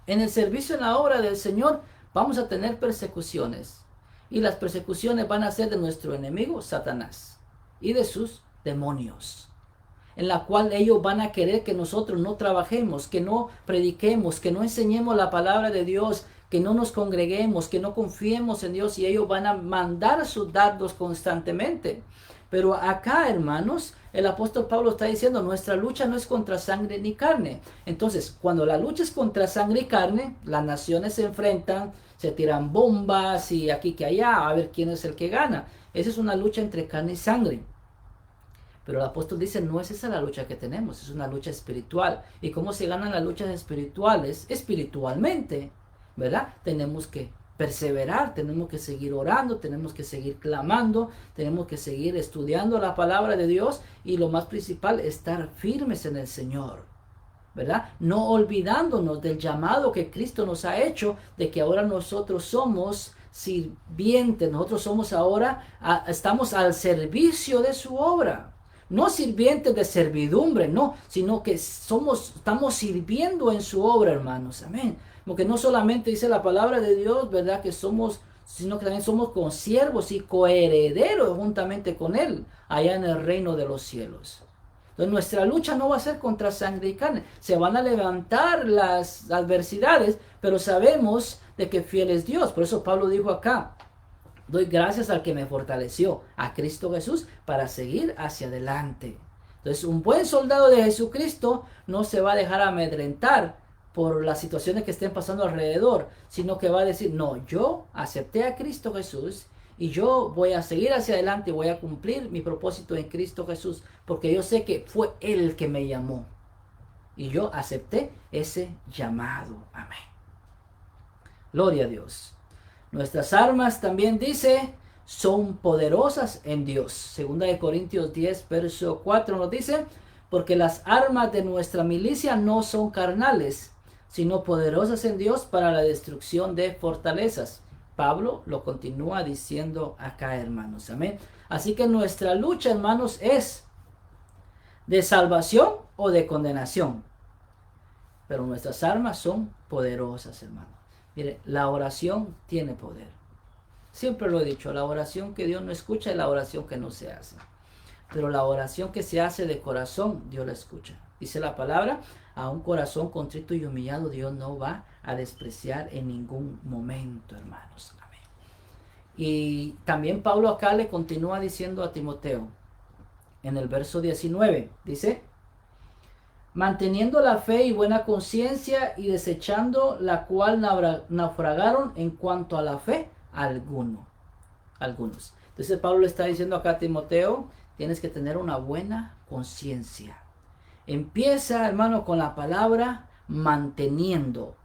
En el servicio en la obra del Señor vamos a tener persecuciones. Y las persecuciones van a ser de nuestro enemigo, Satanás, y de sus demonios. En la cual ellos van a querer que nosotros no trabajemos, que no prediquemos, que no enseñemos la palabra de Dios, que no nos congreguemos, que no confiemos en Dios. Y ellos van a mandar sus dardos constantemente. Pero acá, hermanos, el apóstol Pablo está diciendo, nuestra lucha no es contra sangre ni carne. Entonces, cuando la lucha es contra sangre y carne, las naciones se enfrentan, se tiran bombas y aquí que allá, a ver quién es el que gana. Esa es una lucha entre carne y sangre. Pero el apóstol dice, no es esa la lucha que tenemos, es una lucha espiritual. ¿Y cómo se ganan las luchas espirituales? Espiritualmente, ¿verdad? Tenemos que perseverar, tenemos que seguir orando, tenemos que seguir clamando, tenemos que seguir estudiando la palabra de Dios y lo más principal, estar firmes en el Señor, ¿verdad? No olvidándonos del llamado que Cristo nos ha hecho, de que ahora nosotros somos sirvientes, nosotros somos ahora, estamos al servicio de su obra. No sirvientes de servidumbre, no, sino que estamos sirviendo en su obra, hermanos, amén. Porque no solamente dice la palabra de Dios, ¿verdad? Que somos, sino que también somos consiervos y coherederos juntamente con Él, allá en el reino de los cielos. Entonces nuestra lucha no va a ser contra sangre y carne. Se van a levantar las adversidades, pero sabemos de que fiel es Dios. Por eso Pablo dijo acá, doy gracias al que me fortaleció, a Cristo Jesús, para seguir hacia adelante. Entonces un buen soldado de Jesucristo no se va a dejar amedrentar por las situaciones que estén pasando alrededor, sino que va a decir, no, yo acepté a Cristo Jesús y yo voy a seguir hacia adelante y voy a cumplir mi propósito en Cristo Jesús, porque yo sé que fue Él el que me llamó y yo acepté ese llamado. Amén. Gloria a Dios. Nuestras armas, también dice, son poderosas en Dios. Segunda de Corintios 10, verso 4 nos dice, porque las armas de nuestra milicia no son carnales, sino poderosas en Dios para la destrucción de fortalezas. Pablo lo continúa diciendo acá, hermanos. Amén. Así que nuestra lucha, hermanos, es de salvación o de condenación. Pero nuestras armas son poderosas, hermanos. Mire, la oración tiene poder. Siempre lo he dicho, la oración que Dios no escucha es la oración que no se hace. Pero la oración que se hace de corazón, Dios la escucha. Dice la palabra, a un corazón contrito y humillado Dios no va a despreciar en ningún momento, hermanos. Amén. Y también Pablo acá le continúa diciendo a Timoteo, en el verso 19, dice, manteniendo la fe y buena conciencia y desechando la cual naufragaron en cuanto a la fe algunos. Entonces Pablo le está diciendo acá a Timoteo, tienes que tener una buena conciencia. Empieza, hermano, con la palabra manteniendo.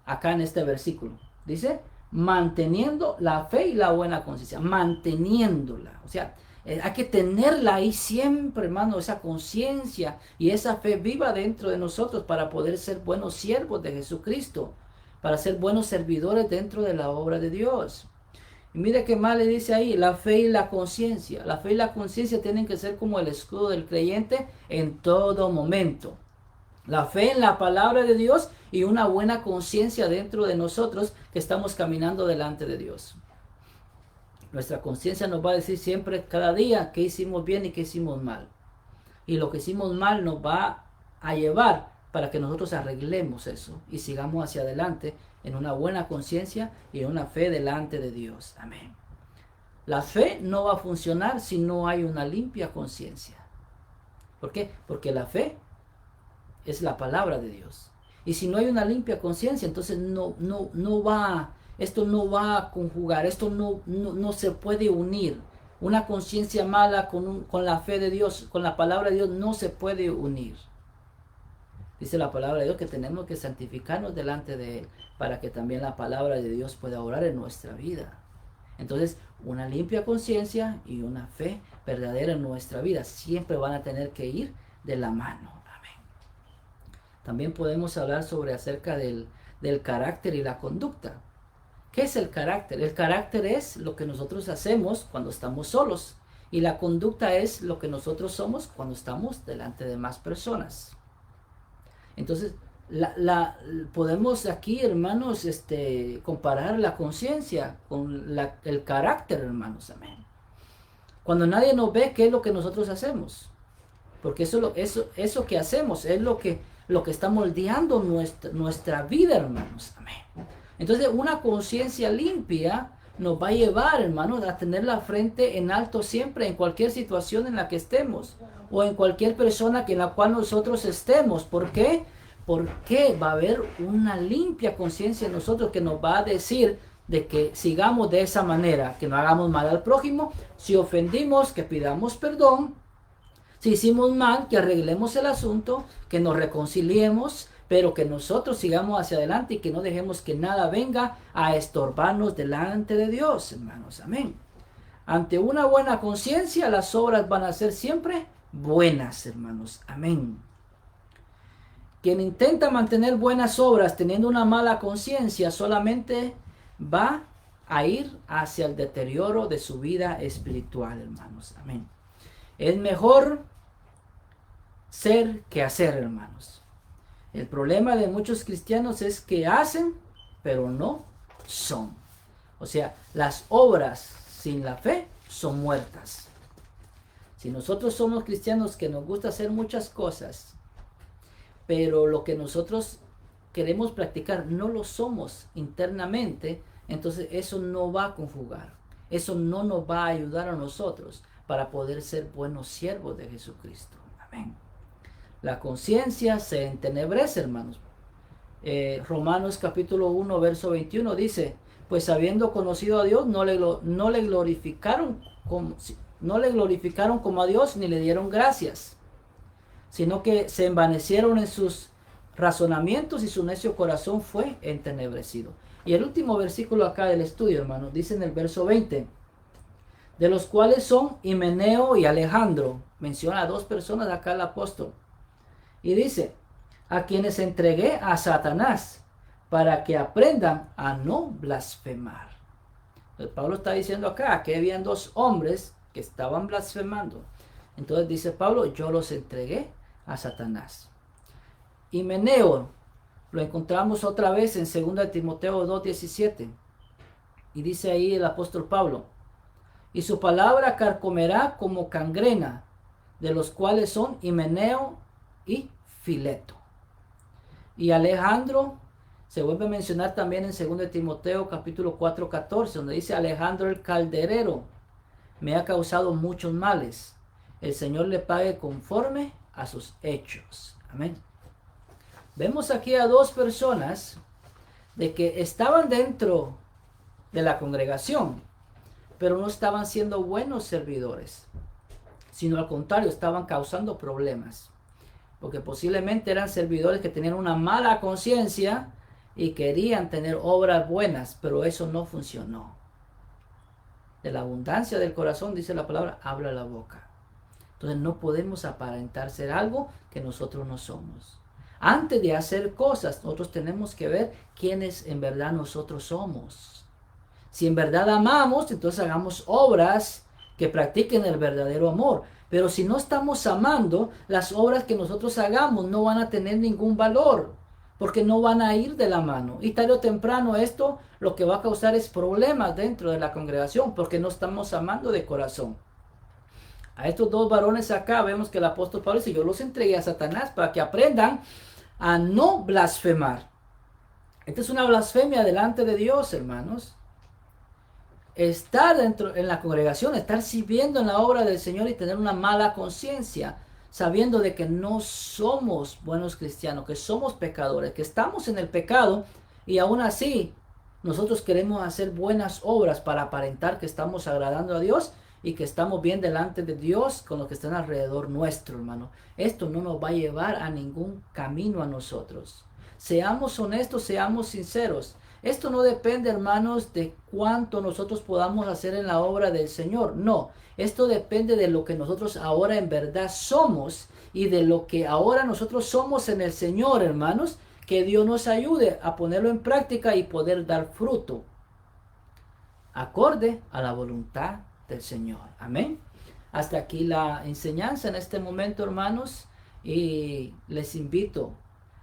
Acá en este versículo. Dice, manteniendo la fe y la buena conciencia. Manteniéndola. O sea, Hay que tenerla ahí siempre, hermano, esa conciencia y esa fe viva dentro de nosotros para poder ser buenos siervos de Jesucristo, para ser buenos servidores dentro de la obra de Dios. Y mire qué más le dice ahí, la fe y la conciencia. La fe y la conciencia tienen que ser como el escudo del creyente en todo momento. La fe en la palabra de Dios y una buena conciencia dentro de nosotros que estamos caminando delante de Dios. Nuestra conciencia nos va a decir siempre, cada día, qué hicimos bien y qué hicimos mal. Y lo que hicimos mal nos va a llevar para que nosotros arreglemos eso y sigamos hacia adelante en una buena conciencia y en una fe delante de Dios. Amén. La fe no va a funcionar si no hay una limpia conciencia. ¿Por qué? Porque la fe es la palabra de Dios. Y si no hay una limpia conciencia, entonces esto no va a conjugar, esto no se puede unir. Una conciencia mala con la fe de Dios, con la palabra de Dios, no se puede unir. Dice la palabra de Dios que tenemos que santificarnos delante de Él para que también la palabra de Dios pueda orar en nuestra vida. Entonces, una limpia conciencia y una fe verdadera en nuestra vida siempre van a tener que ir de la mano. Amén. También podemos hablar acerca del carácter y la conducta. ¿Qué es el carácter? El carácter es lo que nosotros hacemos cuando estamos solos y la conducta es lo que nosotros somos cuando estamos delante de más personas. Entonces, podemos aquí, hermanos, comparar la conciencia con el carácter, hermanos. Amén. Cuando nadie nos ve, ¿qué es lo que nosotros hacemos? Porque eso que hacemos es lo que está moldeando nuestra vida, hermanos. Amén. Entonces, una conciencia limpia nos va a llevar, hermanos, a tener la frente en alto siempre, en cualquier situación en la que estemos, o en cualquier persona en la cual nosotros estemos. ¿Por qué? Porque va a haber una limpia conciencia en nosotros que nos va a decir de que sigamos de esa manera, que no hagamos mal al prójimo, si ofendimos, que pidamos perdón, si hicimos mal, que arreglemos el asunto, que nos reconciliemos, pero que nosotros sigamos hacia adelante y que no dejemos que nada venga a estorbarnos delante de Dios, hermanos. Amén. Ante una buena conciencia, las obras van a ser siempre buenas, hermanos. Amén. Quien intenta mantener buenas obras teniendo una mala conciencia solamente va a ir hacia el deterioro de su vida espiritual, hermanos. Amén. Es mejor ser que hacer, hermanos. El problema de muchos cristianos es que hacen, pero no son. O sea, las obras sin la fe son muertas. Si nosotros somos cristianos que nos gusta hacer muchas cosas, pero lo que nosotros queremos practicar no lo somos internamente, entonces eso no va a conjugar. Eso no nos va a ayudar a nosotros para poder ser buenos siervos de Jesucristo. Amén. La conciencia se entenebrece, hermanos. Romanos capítulo 1, verso 21 dice, pues habiendo conocido a Dios, no le glorificaron como a Dios, ni le dieron gracias, sino que se envanecieron en sus razonamientos y su necio corazón fue entenebrecido. Y el último versículo acá del estudio, hermanos, dice en el verso 20, de los cuales son Himeneo y Alejandro. Menciona a dos personas acá el apóstol. Y dice, a quienes entregué a Satanás para que aprendan a no blasfemar. Entonces, Pablo está diciendo acá que habían dos hombres que estaban blasfemando. Entonces dice Pablo, yo los entregué a Satanás. Himeneo lo encontramos otra vez en 2 Timoteo 2:17. Y dice ahí el apóstol Pablo, y su palabra carcomerá como gangrena, de los cuales son Himeneo y Fileto. Y Alejandro se vuelve a mencionar también en 2 Timoteo capítulo 4:14, donde dice, Alejandro el calderero me ha causado muchos males. El Señor le pague conforme a sus hechos. Amén. Vemos aquí a dos personas de que estaban dentro de la congregación, pero no estaban siendo buenos servidores, sino al contrario, estaban causando problemas, porque posiblemente eran servidores que tenían una mala conciencia y querían tener obras buenas, pero eso no funcionó. de la abundancia del corazón, dice la palabra, habla la boca. Entonces no podemos aparentar ser algo que nosotros no somos. Antes de hacer cosas, nosotros tenemos que ver quiénes en verdad nosotros somos. Si en verdad amamos, entonces hagamos obras que practiquen el verdadero amor. Pero si no estamos amando, las obras que nosotros hagamos no van a tener ningún valor, porque no van a ir de la mano. Y tarde o temprano esto lo que va a causar es problemas dentro de la congregación, porque no estamos amando de corazón. A estos dos varones acá vemos que el apóstol Pablo dice, yo los entregué a Satanás para que aprendan a no blasfemar. Esta es una blasfemia delante de Dios, hermanos. Estar dentro en la congregación, estar sirviendo en la obra del Señor y tener una mala conciencia, sabiendo de que no somos buenos cristianos, que somos pecadores, que estamos en el pecado y aún así nosotros queremos hacer buenas obras para aparentar que estamos agradando a Dios y que estamos bien delante de Dios con los que están alrededor nuestro, hermano. Esto no nos va a llevar a ningún camino a nosotros. Seamos honestos, seamos sinceros. Esto no depende, hermanos, de cuánto nosotros podamos hacer en la obra del Señor. No, esto depende de lo que nosotros ahora en verdad somos y de lo que ahora nosotros somos en el Señor, hermanos. Que Dios nos ayude a ponerlo en práctica y poder dar fruto acorde a la voluntad del Señor. Amén. Hasta aquí la enseñanza en este momento, hermanos, y les invito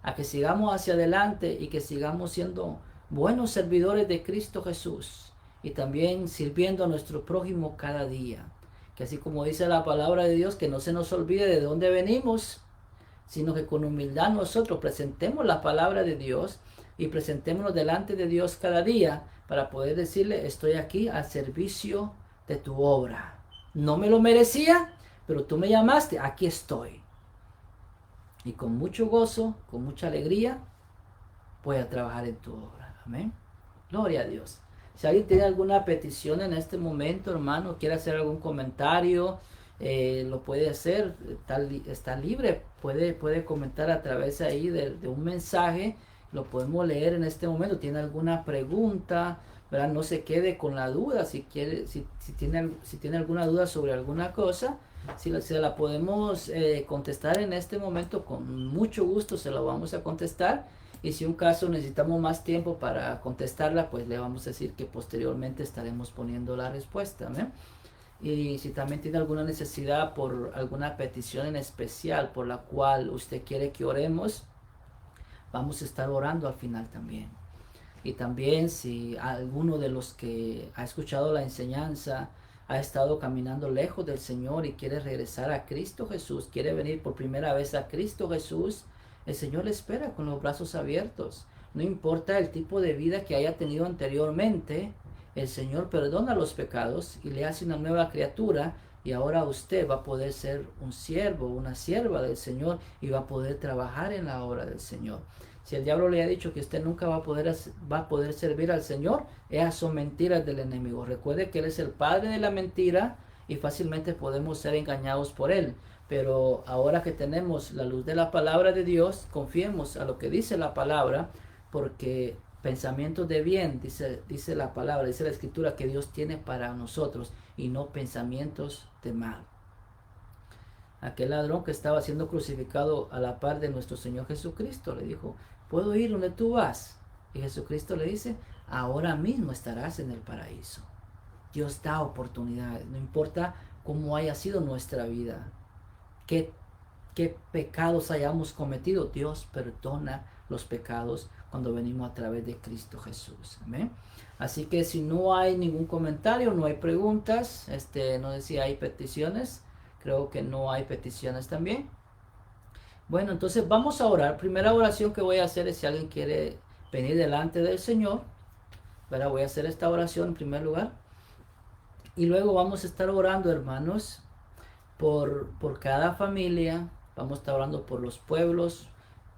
a que sigamos hacia adelante y que sigamos siendo buenos servidores de Cristo Jesús y también sirviendo a nuestro prójimo cada día. Que así como dice la palabra de Dios, que no se nos olvide de dónde venimos, sino que con humildad nosotros presentemos la palabra de Dios y presentémonos delante de Dios cada día para poder decirle, estoy aquí al servicio de tu obra. No me lo merecía, pero tú me llamaste, aquí estoy. Y con mucho gozo, con mucha alegría, voy a trabajar en tu obra. Amén. Gloria a Dios. Si alguien tiene alguna petición en este momento, hermano, quiere hacer algún comentario, lo puede hacer, está libre, puede comentar a través ahí de un mensaje, lo podemos leer en este momento. Tiene alguna pregunta, ¿verdad? No se quede con la duda, si tiene alguna duda sobre alguna cosa, si la podemos contestar en este momento, con mucho gusto se la vamos a contestar. Y si un caso necesitamos más tiempo para contestarla, pues le vamos a decir que posteriormente estaremos poniendo la respuesta, ¿no? Y si también tiene alguna necesidad por alguna petición en especial por la cual usted quiere que oremos, vamos a estar orando al final también. Y también si alguno de los que ha escuchado la enseñanza ha estado caminando lejos del Señor y quiere regresar a Cristo Jesús, quiere venir por primera vez a Cristo Jesús, el Señor le espera con los brazos abiertos. No importa el tipo de vida que haya tenido anteriormente, el Señor perdona los pecados y le hace una nueva criatura, y ahora usted va a poder ser un siervo, una sierva del Señor, y va a poder trabajar en la obra del Señor. Si el diablo le ha dicho que usted nunca va a poder servir al Señor, esas son mentiras del enemigo. Recuerde que Él es el padre de la mentira y fácilmente podemos ser engañados por Él. Pero ahora que tenemos la luz de la palabra de Dios, confiemos a lo que dice la palabra, porque pensamientos de bien, dice la palabra, dice la escritura, que Dios tiene para nosotros, y no pensamientos de mal. Aquel ladrón que estaba siendo crucificado a la par de nuestro Señor Jesucristo le dijo, ¿puedo ir donde tú vas? Y Jesucristo le dice, ahora mismo estarás en el paraíso. Dios da oportunidades, no importa cómo haya sido nuestra vida, qué pecados hayamos cometido, Dios perdona los pecados cuando venimos a través de Cristo Jesús. Amén. Así que si no hay ningún comentario, no hay preguntas, no sé si hay peticiones, creo que no hay peticiones también. Bueno, entonces vamos a orar. Primera oración que voy a hacer es si alguien quiere venir delante del Señor, ¿verdad? Voy a hacer esta oración en primer lugar. Y luego vamos a estar orando, hermanos, por cada familia. Vamos a estar orando por los pueblos,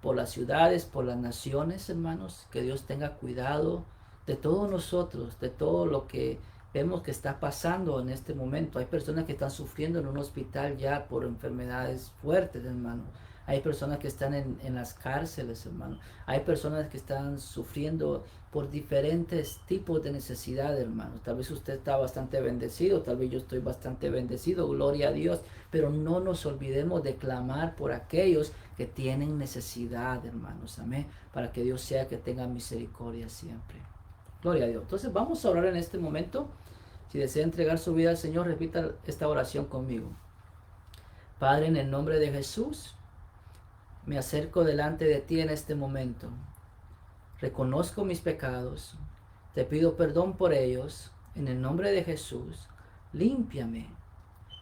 por las ciudades, por las naciones, hermanos. Que Dios tenga cuidado de todos nosotros, de todo lo que vemos que está pasando en este momento. Hay personas que están sufriendo en un hospital ya por enfermedades fuertes, hermano. Hay personas que están en las cárceles, hermano. Hay personas que están sufriendo por diferentes tipos de necesidad, hermano. Tal vez usted está bastante bendecido, tal vez yo estoy bastante bendecido, gloria a Dios. Pero no nos olvidemos de clamar por aquellos que tienen necesidad, hermanos. Amén. Para que Dios sea que tenga misericordia siempre. Gloria a Dios. Entonces vamos a orar en este momento. Si desea entregar su vida al Señor, repita esta oración conmigo. Padre, en el nombre de Jesús, me acerco delante de ti en este momento. Reconozco mis pecados. Te pido perdón por ellos. En el nombre de Jesús, límpiame.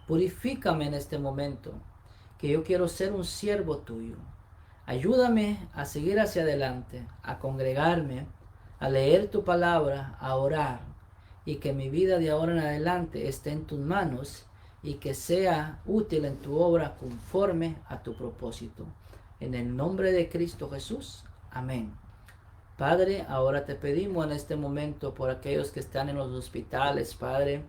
Purifícame en este momento, que yo quiero ser un siervo tuyo. Ayúdame a seguir hacia adelante, a congregarme, a leer tu palabra, a orar, y que mi vida de ahora en adelante esté en tus manos y que sea útil en tu obra conforme a tu propósito. En el nombre de Cristo Jesús. Amén. Padre, ahora te pedimos en este momento por aquellos que están en los hospitales, Padre,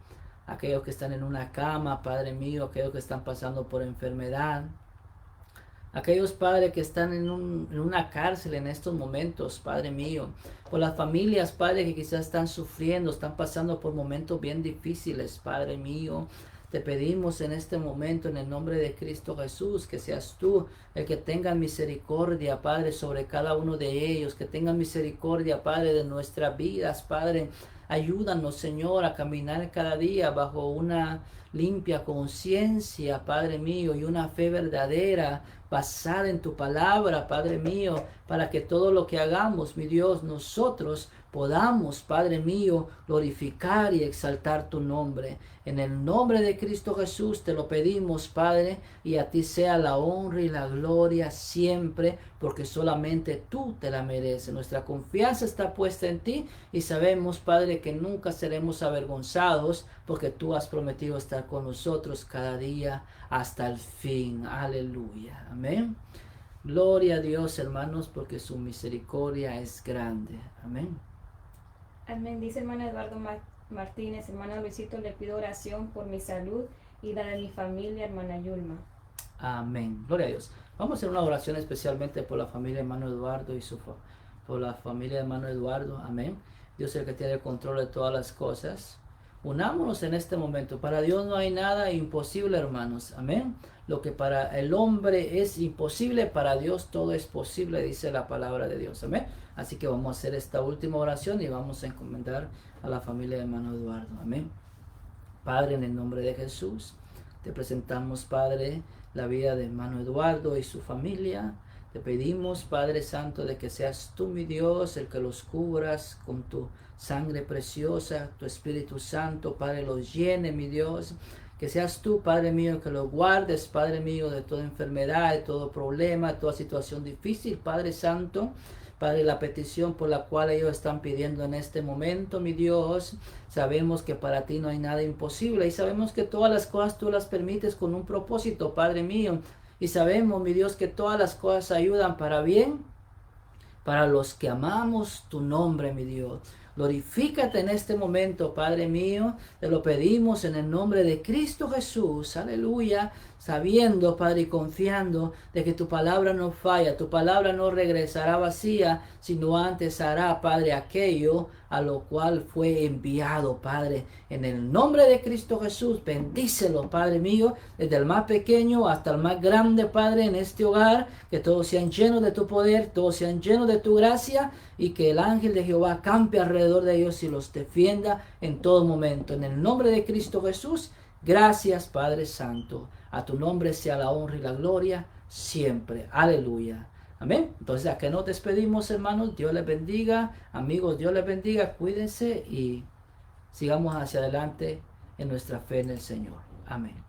aquellos que están en una cama, Padre mío, aquellos que están pasando por enfermedad, aquellos, Padre, que están en una cárcel en estos momentos, Padre mío, por las familias, Padre, que quizás están sufriendo, están pasando por momentos bien difíciles, Padre mío. Te pedimos en este momento, en el nombre de Cristo Jesús, que seas tú el que tenga misericordia, Padre, sobre cada uno de ellos, que tenga misericordia, Padre, de nuestras vidas, Padre. Ayúdanos, Señor, a caminar cada día bajo una limpia conciencia, Padre mío, y una fe verdadera, basada en tu palabra, Padre mío, para que todo lo que hagamos, mi Dios, nosotros podamos, Padre mío, glorificar y exaltar tu nombre. En el nombre de Cristo Jesús te lo pedimos, Padre, y a ti sea la honra y la gloria siempre, porque solamente tú te la mereces. Nuestra confianza está puesta en ti y sabemos, Padre, que nunca seremos avergonzados, porque tú has prometido estar con nosotros cada día hasta el fin. Aleluya. Amén. Gloria a Dios, hermanos, porque su misericordia es grande. Amén. Amén. Dice hermano Eduardo Martínez, hermano Luisito, le pido oración por mi salud y la de mi familia, hermana Yulma. Amén. Gloria a Dios. Vamos a hacer una oración especialmente por la familia de hermano Eduardo y por la familia de hermano Eduardo. Amén. Dios es el que tiene el control de todas las cosas. Unámonos en este momento. Para Dios no hay nada imposible, hermanos. Amén. Lo que para el hombre es imposible, para Dios todo es posible, dice la palabra de Dios. Amén. Así que vamos a hacer esta última oración y vamos a encomendar a la familia de hermano Eduardo. Amén. Padre, en el nombre de Jesús, te presentamos, Padre, la vida de hermano Eduardo y su familia. Te pedimos, Padre Santo, de que seas tú, mi Dios, el que los cubras con tu sangre preciosa, tu Espíritu Santo, Padre, los llene, mi Dios. Que seas tú, Padre mío, que los guardes, Padre mío, de toda enfermedad, de todo problema, de toda situación difícil, Padre Santo. Padre, la petición por la cual ellos están pidiendo en este momento, mi Dios, sabemos que para ti no hay nada imposible y sabemos que todas las cosas tú las permites con un propósito, Padre mío. Y sabemos, mi Dios, que todas las cosas ayudan para bien, para los que amamos tu nombre, mi Dios. Glorifícate en este momento, Padre mío. Te lo pedimos en el nombre de Cristo Jesús. Aleluya. Sabiendo, Padre, y confiando de que tu palabra no falla. Tu palabra no regresará vacía, sino antes hará, Padre, aquello a lo cual fue enviado, Padre. En el nombre de Cristo Jesús, bendícelo, Padre mío, desde el más pequeño hasta el más grande, Padre, en este hogar. Que todos sean llenos de tu poder, todos sean llenos de tu gracia, y que el ángel de Jehová campe alrededor de ellos y los defienda en todo momento. En el nombre de Cristo Jesús, gracias, Padre Santo. A tu nombre sea la honra y la gloria siempre. Aleluya. Amén. Entonces, ¿a qué nos despedimos, hermanos? Dios les bendiga. Amigos, Dios les bendiga. Cuídense y sigamos hacia adelante en nuestra fe en el Señor. Amén.